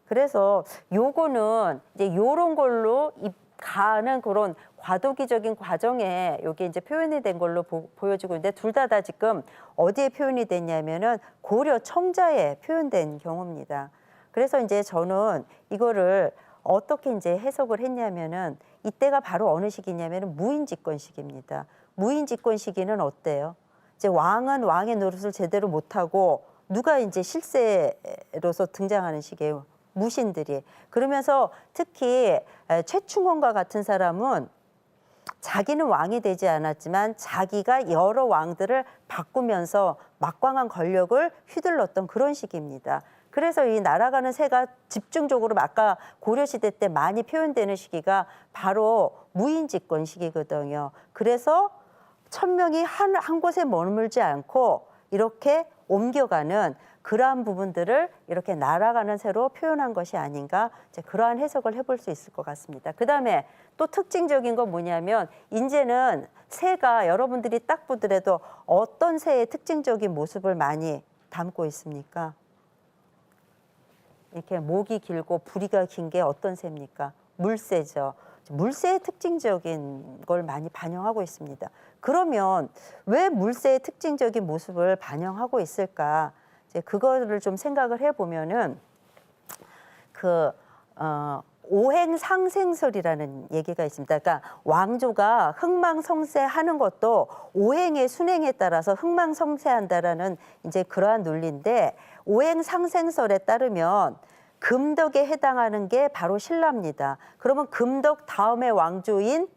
그래서 요거는 이제 요런 걸로 가는 그런 과도기적인 과정에 요게 이제 표현이 된 걸로 보여지고 있는데 둘 다 지금 어디에 표현이 됐냐면은 고려 청자에 표현된 경우입니다. 그래서 이제 저는 이거를 어떻게 이제 해석을 했냐면은 이때가 바로 어느 시기냐면은 무인집권 시기입니다. 무인집권 시기는 어때요? 이제 왕은 왕의 노릇을 제대로 못하고 누가 이제 실세로서 등장하는 시기예요. 무신들이. 그러면서 특히 최충원과 같은 사람은 자기는 왕이 되지 않았지만 자기가 여러 왕들을 바꾸면서 막강한 권력을 휘둘렀던 그런 시기입니다. 그래서 이 날아가는 새가 집중적으로 아까 고려시대 때 많이 표현되는 시기가 바로 무인집권 시기거든요. 그래서 천명이 한 곳에 머물지 않고 이렇게 옮겨가는 그러한 부분들을 이렇게 날아가는 새로 표현한 것이 아닌가, 이제 그러한 해석을 해볼 수 있을 것 같습니다. 그다음에 또 특징적인 건 뭐냐면 이제는 새가 여러분들이 딱 보더라도 어떤 새의 특징적인 모습을 많이 담고 있습니까? 이렇게 목이 길고 부리가 긴 게 어떤 새입니까? 물새죠. 물새의 특징적인 걸 많이 반영하고 있습니다. 그러면 왜 물새의 특징적인 모습을 반영하고 있을까? 이제 그거를 좀 생각을 해보면은 오행상생설이라는 얘기가 있습니다. 그러니까 왕조가 흥망성쇠하는 것도 오행의 순행에 따라서 흥망성쇠한다라는 이제 그러한 논리인데, 오행상생설에 따르면 금덕에 해당하는 게 바로 신라입니다. 그러면 금덕 다음의 왕조인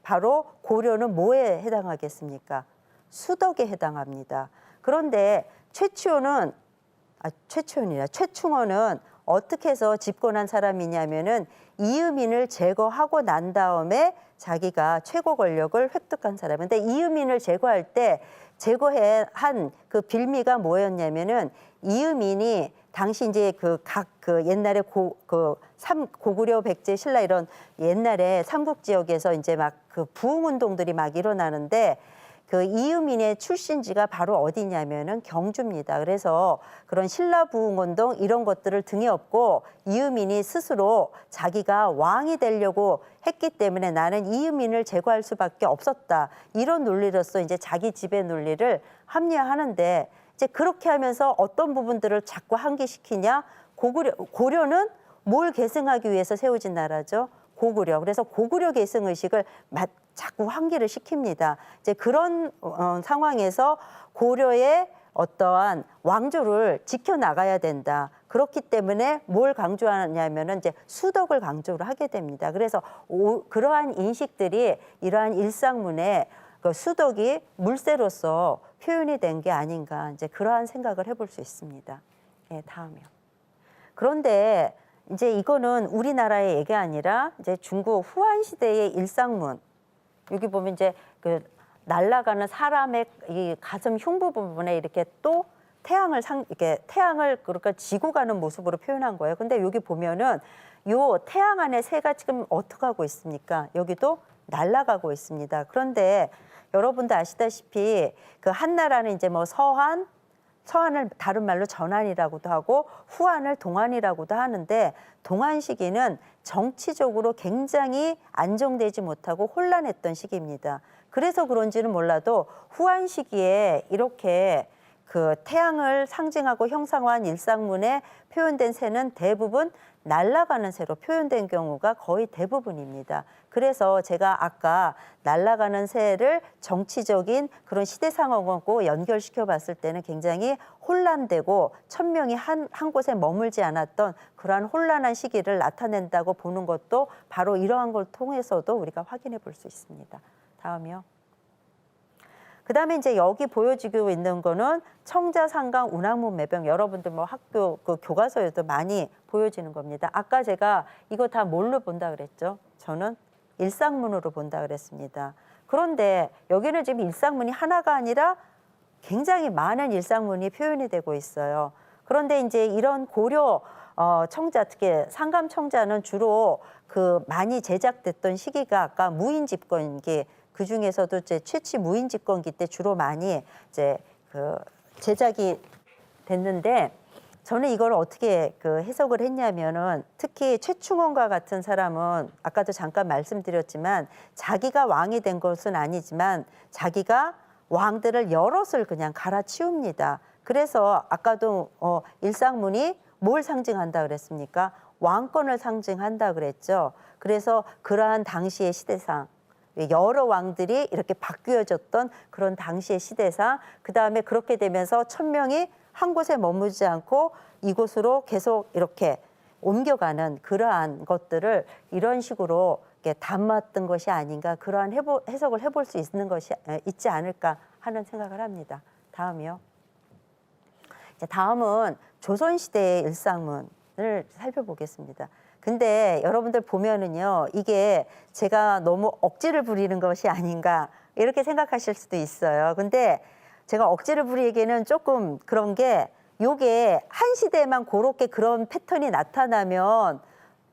바로 고려는 뭐에 해당하겠습니까? 수덕에 해당합니다. 그런데 최충원은 어떻게 해서 집권한 사람이냐면은 이음인을 제거하고 난 다음에 자기가 최고 권력을 획득한 사람인데, 이음인을 제거할 때 제거한 그 빌미가 뭐였냐면은 이음인이 당시 이제 옛날에 고구려 백제 신라 이런 옛날에 삼국 지역에서 이제 막 그 부흥 운동들이 막 일어나는데, 그 이음인의 출신지가 바로 어디냐면은 경주입니다. 그래서 그런 신라 부흥 운동 이런 것들을 등에 업고 이음인이 스스로 자기가 왕이 되려고 했기 때문에 나는 이음인을 제거할 수밖에 없었다. 이런 논리로서 이제 자기 지배 논리를 합리화하는데, 이제 그렇게 하면서 어떤 부분들을 자꾸 상기시키냐? 고려는 뭘 계승하기 위해서 세워진 나라죠? 고구려. 그래서 고구려 계승 의식을 자꾸 환기를 시킵니다. 이제 그런 상황에서 고려의 어떠한 왕조를 지켜나가야 된다. 그렇기 때문에 뭘 강조하냐면은 이제 수덕을 강조를 하게 됩니다. 그래서 그러한 인식들이 이러한 일상문에 그 수덕이 물새로서 표현이 된 게 아닌가, 이제 그러한 생각을 해볼 수 있습니다. 예, 다음이요. 그런데 이제 이거는 우리나라의 얘기가 아니라 이제 중국 후한 시대의 일상문. 여기 보면 이제 그 날아가는 사람의 이 가슴 흉부 부분에 이렇게 또 태양을 그러니까 지고 가는 모습으로 표현한 거예요. 근데 여기 보면은 요 태양 안에 새가 지금 어떻게 하고 있습니까? 여기도 날아가고 있습니다. 그런데 여러분도 아시다시피 그 한나라는 이제 뭐 서한을 다른 말로 전한이라고도 하고 후한을 동한이라고도 하는데, 동한 시기는 정치적으로 굉장히 안정되지 못하고 혼란했던 시기입니다. 그래서 그런지는 몰라도 후한 시기에 이렇게 그 태양을 상징하고 형상화한 일상문에 표현된 새는 대부분 날아가는 새로 표현된 경우가 거의 대부분입니다. 그래서 제가 아까 날아가는 새를 정치적인 그런 시대 상황하고 연결시켜 봤을 때는 굉장히 혼란되고 천명이 한 곳에 머물지 않았던 그러한 혼란한 시기를 나타낸다고 보는 것도 바로 이러한 걸 통해서도 우리가 확인해 볼 수 있습니다. 다음이요. 그다음에 이제 여기 보여지고 있는 거는 청자상강 운항문 매병, 여러분들 뭐 학교 그 교과서에도 많이 보여지는 겁니다. 아까 제가 이거 다 뭘로 본다 그랬죠? 저는 일상문으로 본다 그랬습니다. 그런데 여기는 지금 일상문이 하나가 아니라 굉장히 많은 일상문이 표현이 되고 있어요. 그런데 이제 이런 고려 청자, 특히 상감 청자는 주로 그 많이 제작됐던 시기가 아까 무인 집권기, 그 중에서도 이제 최치 무인 집권기 때 주로 많이 이제 그 제작이 됐는데, 저는 이걸 어떻게 그 해석을 했냐면은, 특히 최충원과 같은 사람은 아까도 잠깐 말씀드렸지만 자기가 왕이 된 것은 아니지만 자기가 왕들을 여럿을 그냥 갈아치웁니다. 그래서 아까도 일상문이 뭘 상징한다 그랬습니까? 왕권을 상징한다 그랬죠. 그래서 그러한 당시의 시대상, 여러 왕들이 이렇게 바뀌어졌던 그런 당시의 시대상, 그 다음에 그렇게 되면서 천명이 한 곳에 머무지 않고 이곳으로 계속 이렇게 옮겨가는 그러한 것들을 이런 식으로 이렇게 담았던 것이 아닌가, 그러한 해석을 해볼 수 있는 것이 있지 않을까 하는 생각을 합니다. 다음이요. 다음은 조선시대의 일상문을 살펴보겠습니다. 근데 여러분들 보면은요, 이게 제가 너무 억지를 부리는 것이 아닌가 이렇게 생각하실 수도 있어요. 근데 제가 억지를 부리기에는 조금 그런 게, 요게 한 시대에만 그렇게 그런 패턴이 나타나면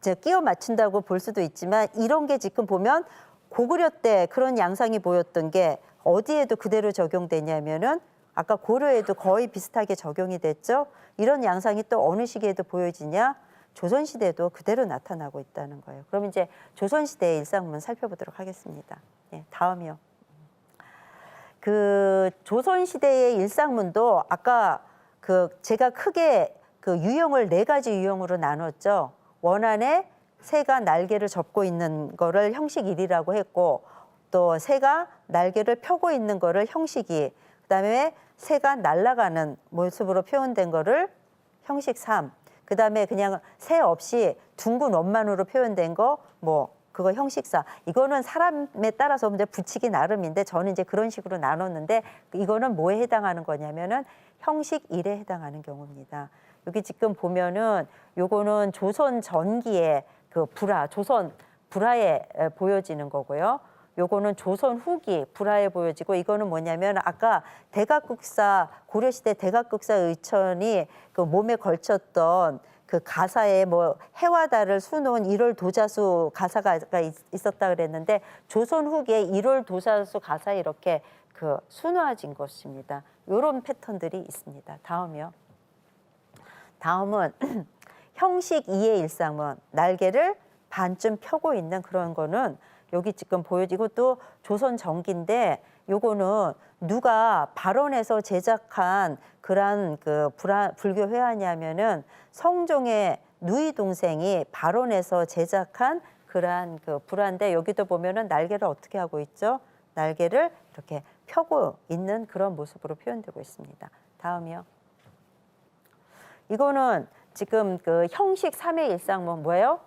제가 끼워 맞춘다고 볼 수도 있지만, 이런 게 지금 보면 고구려 때 그런 양상이 보였던 게 어디에도 그대로 적용되냐면은 아까 고려에도 거의 비슷하게 적용이 됐죠. 이런 양상이 또 어느 시기에도 보여지냐? 조선시대도 그대로 나타나고 있다는 거예요. 그럼 이제 조선시대의 일상문 살펴보도록 하겠습니다. 예, 다음이요. 그 조선시대의 일상문도 아까 제가 크게 그 유형을 4가지 유형으로 나눴죠. 원안에 새가 날개를 접고 있는 거를 형식 1이라고 했고, 또 새가 날개를 펴고 있는 거를 형식 2, 그다음에 새가 날아가는 모습으로 표현된 거를 형식 3, 그다음에 그냥 새 없이 둥근 원만으로 표현된 거 그거 형식 4. 이거는 사람에 따라서 이제 붙이기 나름인데, 저는 이제 그런 식으로 나눴는데, 이거는 뭐에 해당하는 거냐면은 형식 1에 해당하는 경우입니다. 여기 지금 보면은 요거는 조선 전기의 그 조선 불화에 보여지는 거고요. 요거는 조선 후기 불화에 보여지고, 이거는 뭐냐면 아까 대각극사, 고려시대 대각극사 의천이 그 몸에 걸쳤던 그 가사에 해와 달을 수놓은 일월 도자수 가사가 있었다 그랬는데, 조선 후기에 일월 도자수 가사에 이렇게 그 수놓아진 것입니다. 요런 패턴들이 있습니다. 다음이요. 다음은 형식 2의 일상문, 날개를 반쯤 펴고 있는 그런 거는 여기 지금 보여지고, 또 조선 전기인데 요거는 누가 발원해서 제작한 그런 그 불교 회화냐면은 성종의 누이 동생이 발원해서 제작한 그러한 그 불화인데, 여기도 보면은 날개를 어떻게 하고 있죠? 날개를 이렇게 펴고 있는 그런 모습으로 표현되고 있습니다. 다음이요. 이거는 지금 그 형식 3의 일상문 뭐예요?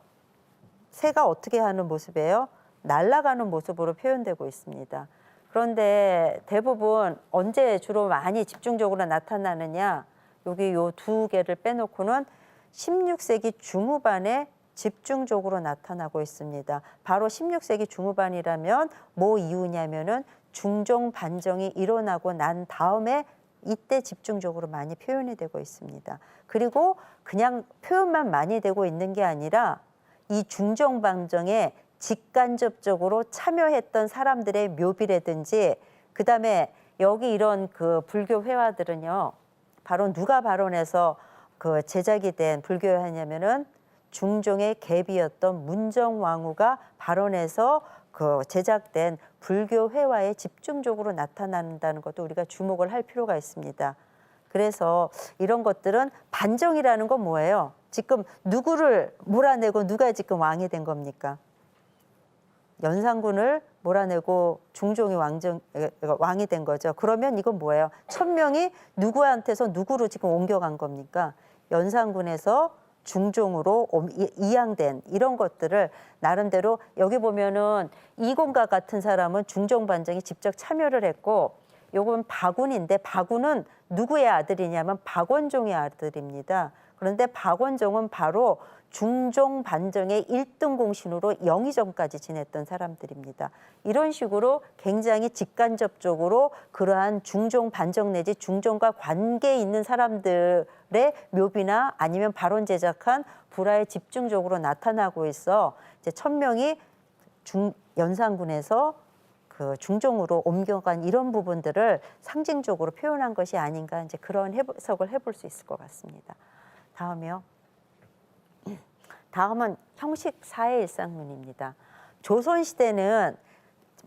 새가 어떻게 하는 모습이에요? 날아가는 모습으로 표현되고 있습니다. 그런데 대부분 언제 주로 많이 집중적으로 나타나느냐? 여기 요 2개를 빼놓고는 16세기 중후반에 집중적으로 나타나고 있습니다. 바로 16세기 중후반이라면 뭐 이유냐면은 중종 반정이 일어나고 난 다음에 이때 집중적으로 많이 표현이 되고 있습니다. 그리고 그냥 표현만 많이 되고 있는 게 아니라 이 중종 반정에 직간접적으로 참여했던 사람들의 묘비라든지, 그다음에 여기 이런 그 불교 회화들은요, 바로 누가 발원해서 그 제작이 된 불교 회화냐면은 중종의 계비였던 문정왕후가 발원해서 그 제작된 불교 회화에 집중적으로 나타난다는 것도 우리가 주목을 할 필요가 있습니다. 그래서 이런 것들은 반정이라는 건 뭐예요? 지금 누구를 몰아내고 누가 지금 왕이 된 겁니까? 연산군을 몰아내고 중종이 왕이 된 거죠. 그러면 이건 뭐예요? 천명이 누구한테서 누구로 지금 옮겨간 겁니까? 연산군에서 중종으로 이양된 이런 것들을 나름대로, 여기 보면은 이공과 같은 사람은 중종 반정이 직접 참여를 했고, 요건 박운인데, 박운은 누구의 아들이냐면 박원종의 아들입니다. 그런데 박원종은 바로 중종 반정의 1등 공신으로 영의정까지 지냈던 사람들입니다. 이런 식으로 굉장히 직간접적으로 그러한 중종 반정 내지 중종과 관계 있는 사람들의 묘비나 아니면 발원 제작한 불화에 집중적으로 나타나고 있어, 이제 천명이 연산군에서 그 중종으로 옮겨간 이런 부분들을 상징적으로 표현한 것이 아닌가, 이제 그런 해석을 해볼 수 있을 것 같습니다. 다음이요. 다음은 형식 4의 일상문입니다. 조선시대는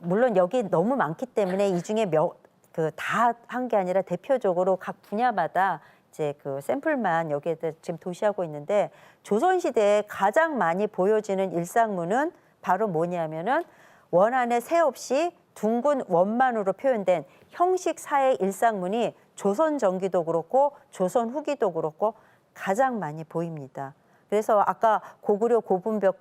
물론 여기 너무 많기 때문에 이 중에 다 한 게 아니라 대표적으로 각 분야마다 이제 그 샘플만 여기에 지금 도시하고 있는데, 조선시대에 가장 많이 보여지는 일상문은 바로 뭐냐면은 원안에 새 없이 둥근 원만으로 표현된 형식사의 일상문이 조선 전기도 그렇고 조선 후기도 그렇고 가장 많이 보입니다. 그래서 아까 고구려 고분벽화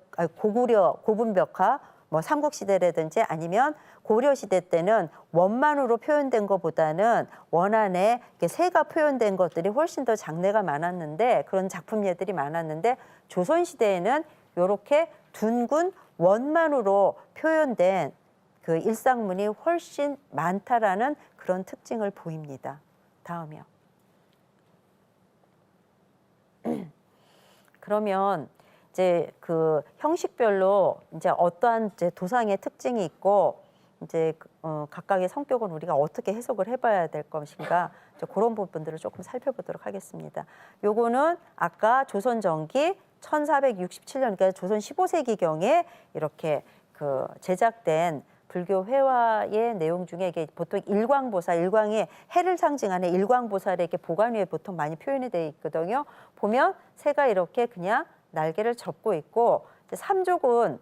뭐 삼국시대라든지 아니면 고려시대 때는 원만으로 표현된 것보다는 원안에 새가 표현된 것들이 훨씬 더 장래가 많았는데 그런 작품 예들이 많았는데 조선시대에는 이렇게 둥근 원만으로 표현된 그 일상문이 훨씬 많다라는 그런 특징을 보입니다. 다음이요. 그러면 이제 그 형식별로 이제 어떠한 이제 도상의 특징이 있고 이제 각각의 성격은 우리가 어떻게 해석을 해봐야 될 것인가 그런 부분들을 조금 살펴보도록 하겠습니다. 요거는 아까 조선 전기 1467년 그러니까 조선 15세기경에 이렇게 그 제작된 불교 회화의 내용 중에 이게 보통 일광보살, 일광이 해를 상징하는 일광보살의 이렇게 보관 위에 보통 많이 표현이 되어 있거든요. 보면 새가 이렇게 그냥 날개를 접고 있고 삼족은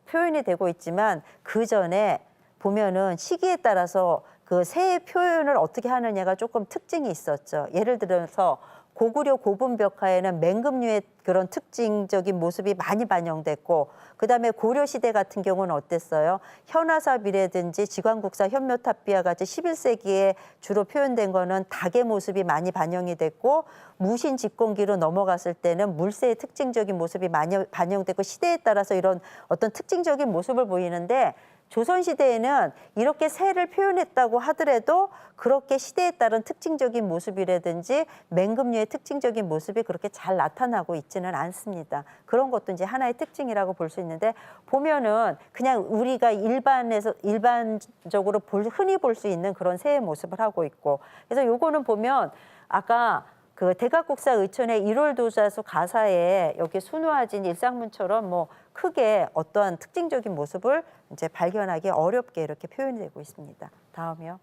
표현이 되고 있지만 그 전에 보면은 시기에 따라서 그 새의 표현을 어떻게 하느냐가 조금 특징이 있었죠. 예를 들어서 고구려 고분벽화에는 맹금류의 그런 특징적인 모습이 많이 반영됐고 그다음에 고려시대 같은 경우는 어땠어요? 현화삽이라든지 지광국사 현묘탑비와 같이 11세기에 주로 표현된 거는 닭의 모습이 많이 반영이 됐고 무신직공기로 넘어갔을 때는 물새의 특징적인 모습이 많이 반영됐고 시대에 따라서 이런 어떤 특징적인 모습을 보이는데 조선시대에는 이렇게 새를 표현했다고 하더라도 그렇게 시대에 따른 특징적인 모습이라든지 맹금류의 특징적인 모습이 그렇게 잘 나타나고 있지는 않습니다. 그런 것도 이제 하나의 특징이라고 볼 수 있는데 보면은 그냥 우리가 일반적으로 흔히 볼 수 있는 그런 새의 모습을 하고 있고 그래서 요거는 보면 아까 그 대각국사 의천의 일월도자수 가사에 여기 순화진 일상문처럼 뭐 크게 어떠한 특징적인 모습을 이제 발견하기 어렵게 이렇게 표현이 되고 있습니다. 다음이요.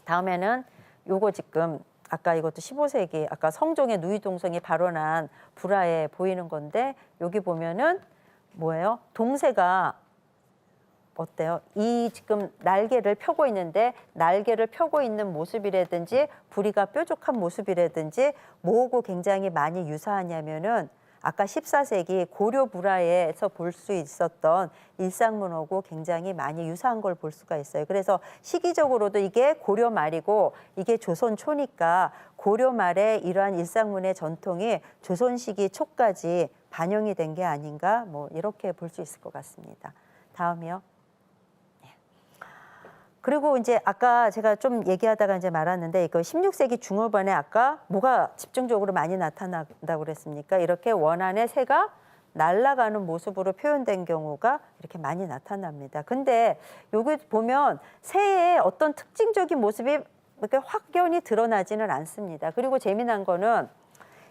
다음에는 요거 지금 아까 이것도 15세기 아까 성종의 누이동성이 발원한 불화에 보이는 건데 여기 보면은 뭐예요? 동새가 어때요? 이 지금 날개를 펴고 있는데 날개를 펴고 있는 모습이라든지 부리가 뾰족한 모습이라든지 뭐하고 굉장히 많이 유사하냐면은 아까 14세기 고려 불화에서 볼 수 있었던 일상문하고 굉장히 많이 유사한 걸 볼 수가 있어요. 그래서 시기적으로도 이게 고려 말이고 이게 조선 초니까 고려 말에 이러한 일상문의 전통이 조선 시기 초까지 반영이 된 게 아닌가 뭐 이렇게 볼 수 있을 것 같습니다. 다음이요. 그리고 이제 아까 제가 좀 얘기하다가 이제 말았는데 이거 16세기 중후반에 아까 뭐가 집중적으로 많이 나타난다고 그랬습니까? 이렇게 원안에 새가 날아가는 모습으로 표현된 경우가 이렇게 많이 나타납니다. 근데 여기 보면 새의 어떤 특징적인 모습이 이렇게 확연히 드러나지는 않습니다. 그리고 재미난 거는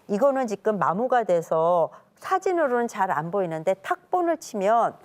이거는 지금 마모가 돼서 사진으로는 잘 안 보이는데 탁본을 치면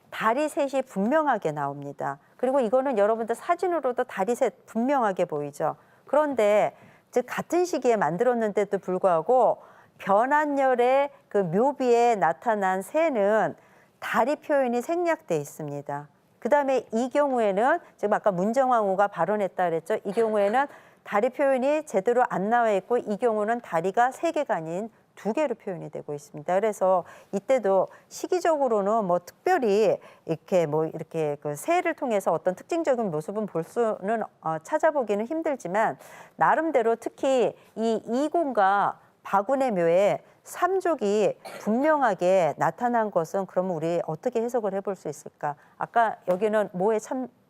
다리셋이 분명하게 나옵니다. 그리고 이거는 여러분들 사진으로도 다리셋 분명하게 보이죠. 그런데 즉 같은 시기에 만들었는데도 불구하고 변한열의 그 묘비에 나타난 새는 다리 표현이 생략돼 있습니다. 그다음에 이 경우에는 지금 아까 문정왕후가 발언했다 그랬죠. 이 경우에는 다리 표현이 제대로 안 나와 있고 이 경우는 다리가 3개가 아닌 2개로 표현이 되고 있습니다. 그래서 이때도 시기적으로는 뭐 특별히 이렇게 뭐 이렇게 그 새를 통해서 어떤 특징적인 모습은 볼 수는 찾아보기는 힘들지만 나름대로 특히 이 이공과 바군의 묘에 삼족이 분명하게 나타난 것은 그러면 우리 어떻게 해석을 해볼 수 있을까? 아까 여기는 뭐에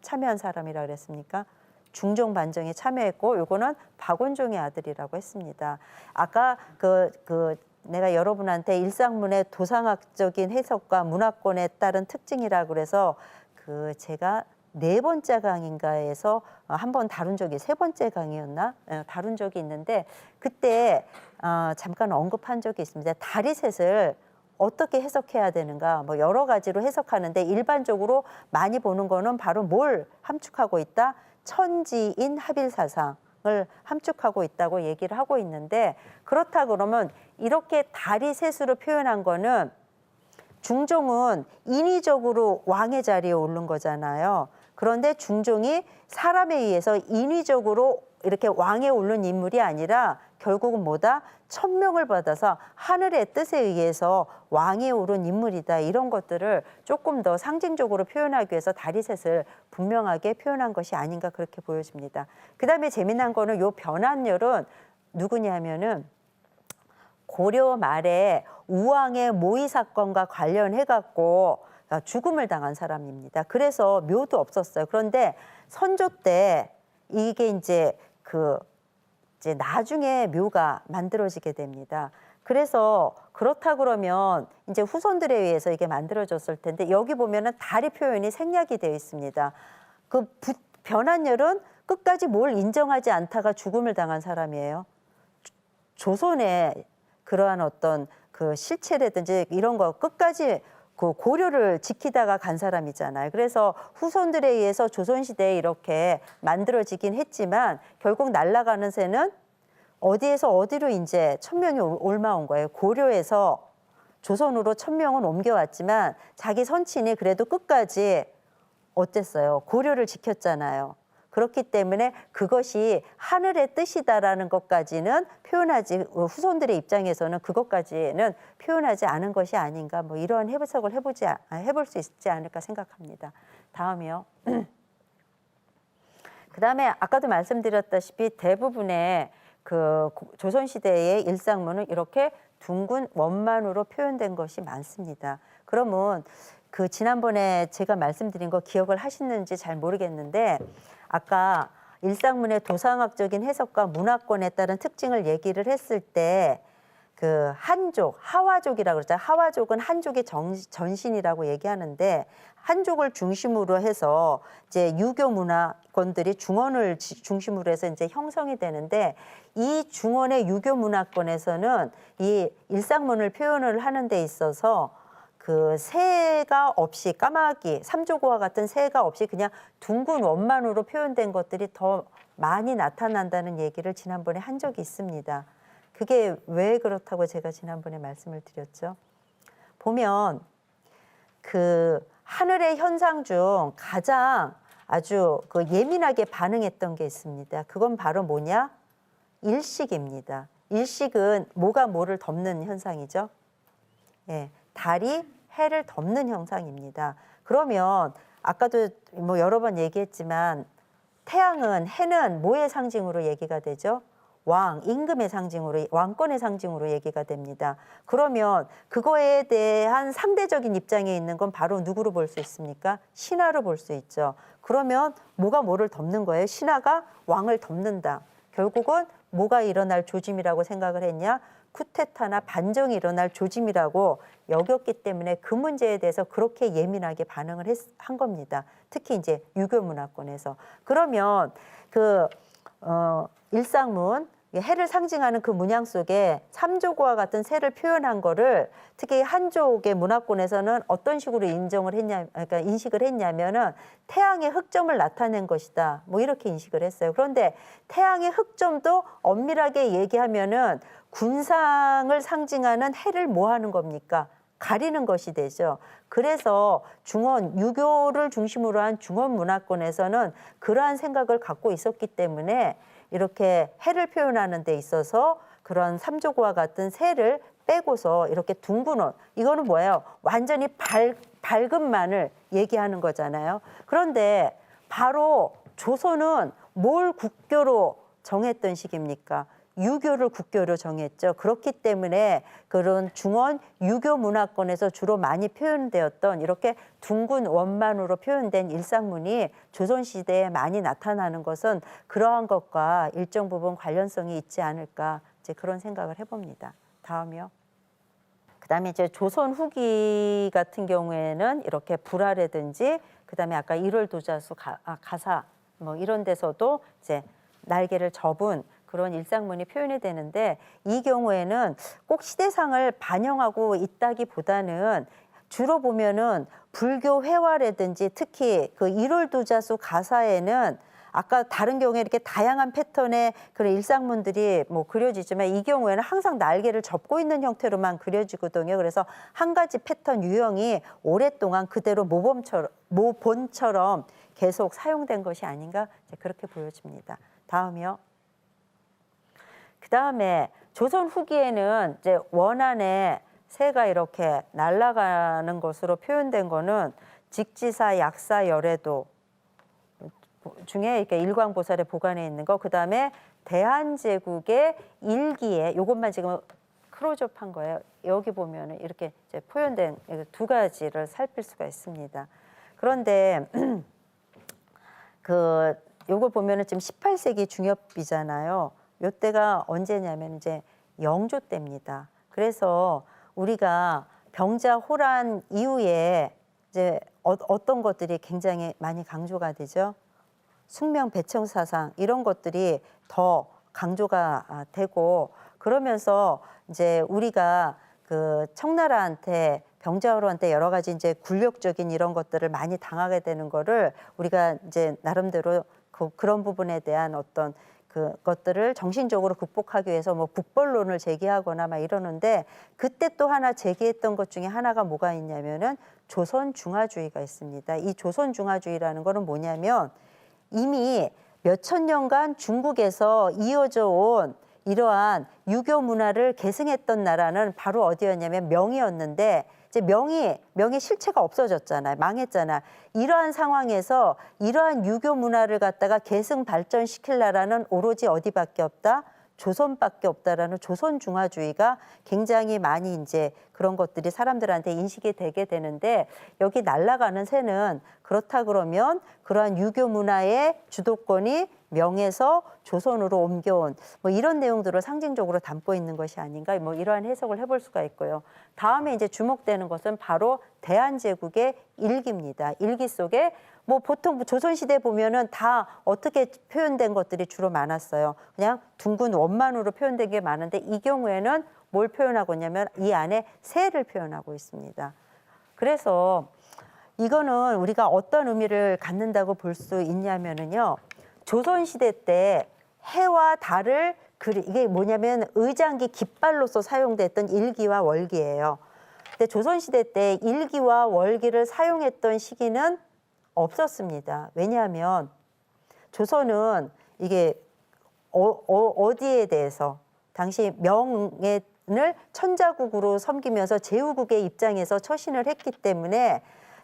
참여한 사람이라 그랬습니까? 중종 반정에 참여했고 요거는 박원종의 아들이라고 했습니다. 아까 내가 여러분한테 일상문의 도상학적인 해석과 문화권에 따른 특징이라고 그래서 제가 4번째 강인가에서 한번 다룬 적이 3번째 강이었나? 다룬 적이 있는데 그때 잠깐 언급한 적이 있습니다. 다리셋을 어떻게 해석해야 되는가 뭐 여러 가지로 해석하는데 일반적으로 많이 보는 거는 바로 뭘 함축하고 있다? 천지인 합일사상을 함축하고 있다고 얘기를 하고 있는데 그렇다 그러면 이렇게 다리셋으로 표현한 거는 중종은 인위적으로 왕의 자리에 오른 거잖아요. 그런데 중종이 사람에 의해서 인위적으로 이렇게 왕에 오른 인물이 아니라 결국은 뭐다? 천명을 받아서 하늘의 뜻에 의해서 왕에 오른 인물이다. 이런 것들을 조금 더 상징적으로 표현하기 위해서 다리셋을 분명하게 표현한 것이 아닌가 그렇게 보여집니다. 그다음에 재미난 거는 요 변한열은 누구냐면은 고려 말에 우왕의 모의 사건과 관련해 갖고 죽음을 당한 사람입니다. 그래서 묘도 없었어요. 그런데 선조 때 이게 이제 나중에 묘가 만들어지게 됩니다. 그래서 그렇다 그러면 이제 후손들에 의해서 이게 만들어졌을 텐데 여기 보면은 다리 표현이 생략이 되어 있습니다. 변한열은 끝까지 뭘 인정하지 않다가 죽음을 당한 사람이에요. 조선의 그러한 어떤 그 실체라든지 이런 거 끝까지 그 고려를 지키다가 간 사람이잖아요. 그래서 후손들에 의해서 조선시대에 이렇게 만들어지긴 했지만 결국 날아가는 새는 어디에서 어디로 이제 천명이 옮아온 거예요. 고려에서 조선으로 천명은 옮겨왔지만 자기 선친이 그래도 끝까지 어땠어요? 고려를 지켰잖아요. 그렇기 때문에 그것이 하늘의 뜻이다라는 것까지는 표현하지, 후손들의 입장에서는 그것까지는 표현하지 않은 것이 아닌가, 뭐 이런 해석을 해볼 수 있지 않을까 생각합니다. 다음이요. 그 다음에 아까도 말씀드렸다시피 대부분의 그 조선시대의 일상문은 이렇게 둥근 원만으로 표현된 것이 많습니다. 그러면 그 지난번에 제가 말씀드린 거 기억을 하시는지 잘 모르겠는데 아까 일상문의 도상학적인 해석과 문화권에 따른 특징을 얘기를 했을 때 그 한족, 하와족이라고 그러죠. 하와족은 한족의 전신이라고 얘기하는데 한족을 중심으로 해서 이제 유교 문화권들이 중원을 중심으로 해서 이제 형성이 되는데 이 중원의 유교 문화권에서는 이 일상문을 표현을 하는 데 있어서 그 새가 없이 까마귀, 삼조고와 같은 새가 없이 그냥 둥근 원만으로 표현된 것들이 더 많이 나타난다는 얘기를 지난번에 한 적이 있습니다. 그게 왜 그렇다고 제가 지난번에 말씀을 드렸죠. 보면 그 하늘의 현상 중 가장 아주 그 예민하게 반응했던 게 있습니다. 그건 바로 뭐냐? 일식입니다. 일식은 뭐가 뭐를 덮는 현상이죠. 예, 달이 해를 덮는 형상입니다. 그러면 아까도 뭐 여러 번 얘기했지만 태양은 해는 뭐의 상징으로 얘기가 되죠? 왕, 임금의 상징으로, 왕권의 상징으로 얘기가 됩니다. 그러면 그거에 대한 상대적인 입장에 있는 건 바로 누구로 볼 수 있습니까? 신하로 볼 수 있죠. 그러면 뭐가 뭐를 덮는 거예요? 신하가 왕을 덮는다. 결국은 뭐가 일어날 조짐이라고 생각을 했냐? 쿠데타나 반정이 일어날 조짐이라고 여겼기 때문에 그 문제에 대해서 그렇게 예민하게 반응을 한 겁니다. 특히 이제 유교 문화권에서. 그러면 일상문, 해를 상징하는 그 문양 속에 삼조고와 같은 새를 표현한 거를 특히 한족의 문화권에서는 어떤 식으로 그러니까 인식을 했냐면은 태양의 흑점을 나타낸 것이다. 뭐 이렇게 인식을 했어요. 그런데 태양의 흑점도 엄밀하게 얘기하면은 군상을 상징하는 해를 뭐 하는 겁니까? 가리는 것이 되죠. 그래서 중원, 유교를 중심으로 한 중원 문화권에서는 그러한 생각을 갖고 있었기 때문에 이렇게 해를 표현하는 데 있어서 그런 삼조고와 같은 새를 빼고서 이렇게 둥근 옷, 이거는 뭐예요? 완전히 밝음만을 얘기하는 거잖아요. 그런데 바로 조선은 뭘 국교로 정했던 시기입니까? 유교를 국교로 정했죠. 그렇기 때문에 그런 중원 유교 문화권에서 주로 많이 표현되었던 이렇게 둥근 원만으로 표현된 일상문이 조선시대에 많이 나타나는 것은 그러한 것과 일정 부분 관련성이 있지 않을까 이제 그런 생각을 해봅니다. 다음이요. 그다음에 이제 조선 후기 같은 경우에는 이렇게 불화라든지 그다음에 아까 일월도자수 가사 뭐 이런 데서도 이제 날개를 접은 그런 일상문이 표현이 되는데 이 경우에는 꼭 시대상을 반영하고 있다기보다는 주로 보면은 불교 회화라든지 특히 그 일월도자수 가사에는 아까 다른 경우에 이렇게 다양한 패턴의 그런 일상문들이 뭐 그려지지만 이 경우에는 항상 날개를 접고 있는 형태로만 그려지거든요. 그래서 한 가지 패턴 유형이 오랫동안 그대로 모본처럼 계속 사용된 것이 아닌가 이제 그렇게 보여집니다. 다음이요. 그 다음에 조선 후기에는 이제 원안에 새가 이렇게 날아가는 것으로 표현된 거는 직지사, 약사, 열애도 중에 이렇게 일광보살에 보관해 있는 거, 그 다음에 대한제국의 일기에 이것만 지금 클로즈업한 거예요. 여기 보면은 이렇게 이제 표현된 두 가지를 살필 수가 있습니다. 그런데 요거 보면은 지금 18세기 중엽이잖아요. 요때가 언제냐면 이제 영조 때입니다. 그래서 우리가 병자호란 이후에 이제 어떤 것들이 굉장히 많이 강조가 되죠. 숙명 배청 사상 이런 것들이 더 강조가 되고, 그러면서 이제 우리가 그 청나라한테 병자호란한테 여러 가지 이제 굴욕적인 이런 것들을 많이 당하게 되는 거를 우리가 이제 나름대로 그런 부분에 대한 어떤 그것들을 정신적으로 극복하기 위해서 뭐 북벌론을 제기하거나 막 이러는데, 그때 또 하나 제기했던 것 중에 하나가 뭐가 있냐면은 조선 중화주의가 있습니다. 이 조선 중화주의라는 거는 뭐냐면 이미 몇천 년간 중국에서 이어져 온 이러한 유교 문화를 계승했던 나라는 바로 어디였냐면 명이었는데, 이제 명이 실체가 없어졌잖아요. 망했잖아. 이러한 상황에서 이러한 유교 문화를 갖다가 계승 발전시킬 나라는 오로지 어디밖에 없다? 조선밖에 없다라는 조선 중화주의가 굉장히 많이 이제 그런 것들이 사람들한테 인식이 되게 되는데, 여기 날아가는 새는 그렇다 그러면 그러한 유교 문화의 주도권이 명에서 조선으로 옮겨온 뭐 이런 내용들을 상징적으로 담고 있는 것이 아닌가, 뭐 이러한 해석을 해볼 수가 있고요. 다음에 이제 주목되는 것은 바로 대한제국의 일기입니다. 일기 속에 뭐 보통 조선시대 보면은 다 어떻게 표현된 것들이 주로 많았어요. 그냥 둥근 원만으로 표현된 게 많은데, 이 경우에는 뭘 표현하고 있냐면 이 안에 새를 표현하고 있습니다. 그래서 이거는 우리가 어떤 의미를 갖는다고 볼 수 있냐면은요, 조선시대 때 해와 달을 이게 뭐냐면 의장기 깃발로서 사용됐던 일기와 월기예요. 근데 조선시대 때 일기와 월기를 사용했던 시기는 없었습니다. 왜냐하면 조선은 이게 어디에 대해서 당시 명을 천자국으로 섬기면서 제후국의 입장에서 처신을 했기 때문에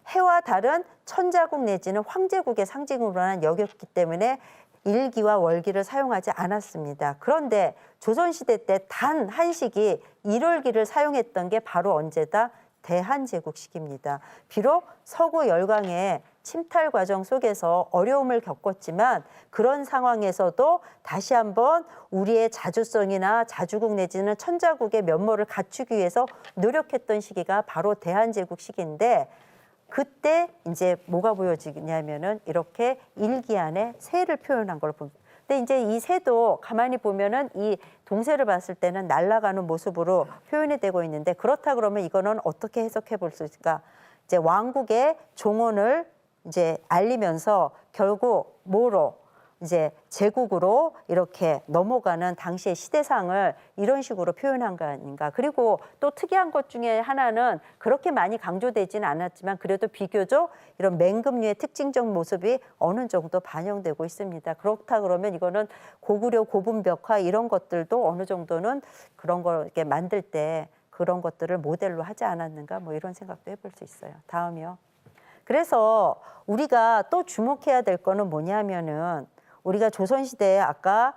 해와 달은 천자국 내지는 황제국의 상징으로만 여겼기 때문에 일기와 월기를 사용하지 않았습니다. 그런데 조선시대 때 단 한 시기 일월기를 사용했던 게 바로 언제다? 대한제국 시기입니다. 비록 서구 열강의 침탈 과정 속에서 어려움을 겪었지만 그런 상황에서도 다시 한번 우리의 자주성이나 자주국 내지는 천자국의 면모를 갖추기 위해서 노력했던 시기가 바로 대한제국 시기인데, 그때 이제 뭐가 보여지냐면은 이렇게 일기 안에 새를 표현한 걸 봅니다. 근데 이제 이 새도 가만히 보면은 이 동새를 봤을 때는 날아가는 모습으로 표현이 되고 있는데, 그렇다 그러면 이거는 어떻게 해석해 볼 수 있을까? 이제 왕국의 종언을 이제 알리면서 결국 뭐로 이제 제국으로 이렇게 넘어가는 당시의 시대상을 이런 식으로 표현한 거 아닌가. 그리고 또 특이한 것 중에 하나는 그렇게 많이 강조되지는 않았지만 그래도 비교적 이런 맹금류의 특징적 모습이 어느 정도 반영되고 있습니다. 그렇다 그러면 이거는 고구려 고분벽화 이런 것들도 어느 정도는 그런 걸 이렇게 만들 때 그런 것들을 모델로 하지 않았는가, 뭐 이런 생각도 해볼 수 있어요. 다음이요. 그래서 우리가 또 주목해야 될 거는 뭐냐면은, 우리가 조선시대에 아까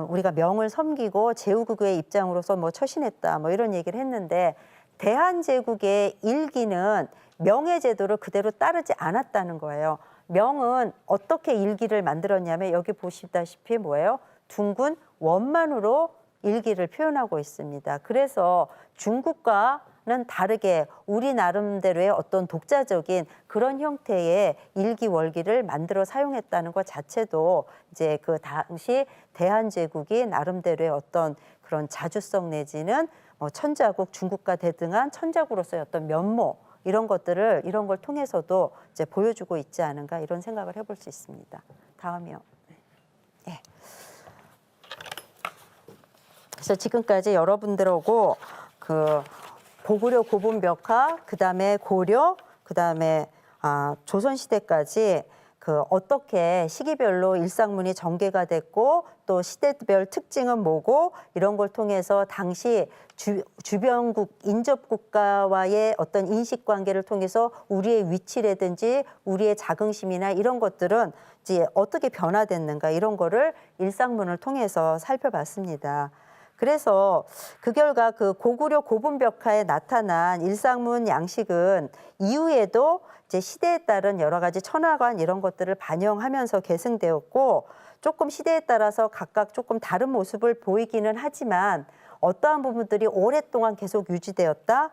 우리가 명을 섬기고 제후국의 입장으로서 뭐 처신했다 뭐 이런 얘기를 했는데, 대한제국의 일기는 명의 제도를 그대로 따르지 않았다는 거예요. 명은 어떻게 일기를 만들었냐면 여기 보시다시피 뭐예요? 둥근 원만으로 일기를 표현하고 있습니다. 그래서 중국과는 다르게 우리 나름대로의 어떤 독자적인 그런 형태의 일기 월기를 만들어 사용했다는 것 자체도 이제 그 당시 대한제국이 나름대로의 어떤 그런 자주성 내지는 뭐 천자국, 중국과 대등한 천자국으로서의 어떤 면모 이런 걸 통해서도 이제 보여주고 있지 않은가, 이런 생각을 해볼 수 있습니다. 다음이요. 그래서 지금까지 여러분들하고 그 고구려 고분 벽화, 그다음에 고려, 그다음에 조선시대까지 그 어떻게 시기별로 일상문이 전개가 됐고 또 시대별 특징은 뭐고 이런 걸 통해서 당시 주변국 인접국가와의 어떤 인식관계를 통해서 우리의 위치라든지 우리의 자긍심이나 이런 것들은 이제 어떻게 변화됐는가 이런 거를 일상문을 통해서 살펴봤습니다. 그래서 그 결과 그 고구려 고분벽화에 나타난 일상문 양식은 이후에도 이제 시대에 따른 여러 가지 천화관 이런 것들을 반영하면서 계승되었고 조금 시대에 따라서 각각 조금 다른 모습을 보이기는 하지만 어떠한 부분들이 오랫동안 계속 유지되었다.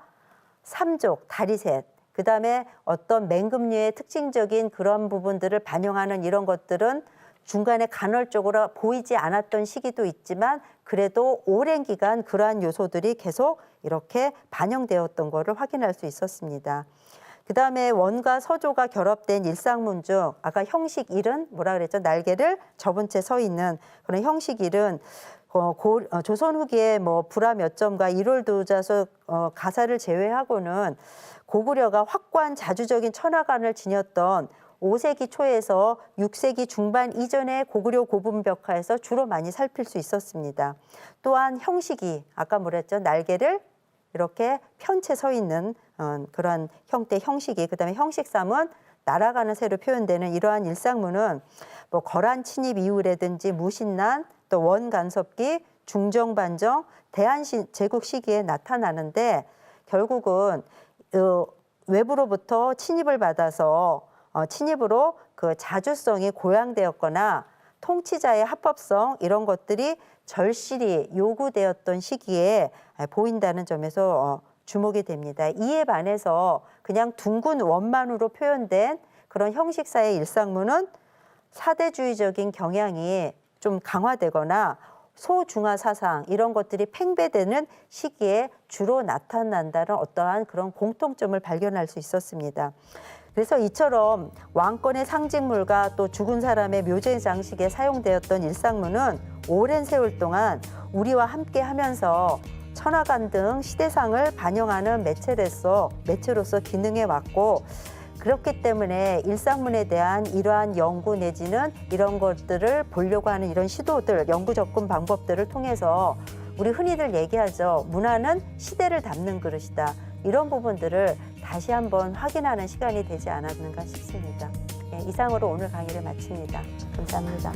삼족, 다리셋, 그다음에 어떤 맹금류의 특징적인 그런 부분들을 반영하는 이런 것들은 중간에 간헐적으로 보이지 않았던 시기도 있지만 그래도 오랜 기간 그러한 요소들이 계속 이렇게 반영되었던 것을 확인할 수 있었습니다. 그다음에 원과 서조가 결합된 일상문 중 아까 형식 1은 뭐라 그랬죠? 날개를 접은 채 서 있는 그런 형식 1은 조선 후기에 뭐 불화 몇 점과 일월도자서 가사를 제외하고는 고구려가 확고한 자주적인 천하관을 지녔던 5세기 초에서 6세기 중반 이전의 고구려 고분벽화에서 주로 많이 살필 수 있었습니다. 또한 형식이 아까 뭐랬죠? 날개를 이렇게 편채 서 있는 그런 형태 형식이 그다음에 형식 3은 날아가는 새로 표현되는 이러한 일상문은 뭐 거란 침입 이후라든지 무신난 또 원간섭기 중정반정 대한제국 시기에 나타나는데 결국은 외부로부터 침입을 받아서 침입으로 그 자주성이 고양되었거나 통치자의 합법성 이런 것들이 절실히 요구되었던 시기에 보인다는 점에서 주목이 됩니다. 이에 반해서 그냥 둥근 원만으로 표현된 그런 형식사의 일상문은 사대주의적인 경향이 좀 강화되거나 소중화 사상 이런 것들이 팽배되는 시기에 주로 나타난다는 어떠한 그런 공통점을 발견할 수 있었습니다. 그래서 이처럼 왕권의 상징물과 또 죽은 사람의 묘제 장식에 사용되었던 일상문은 오랜 세월 동안 우리와 함께 하면서 천하관 등 시대상을 반영하는 매체로서 기능해 왔고 그렇기 때문에 일상문에 대한 이러한 연구 내지는 이런 것들을 보려고 하는 이런 시도들, 연구 접근 방법들을 통해서 우리 흔히들 얘기하죠. 문화는 시대를 담는 그릇이다. 이런 부분들을 다시 한번 확인하는 시간이 되지 않았는가 싶습니다. 이상으로 오늘 강의를 마칩니다. 감사합니다.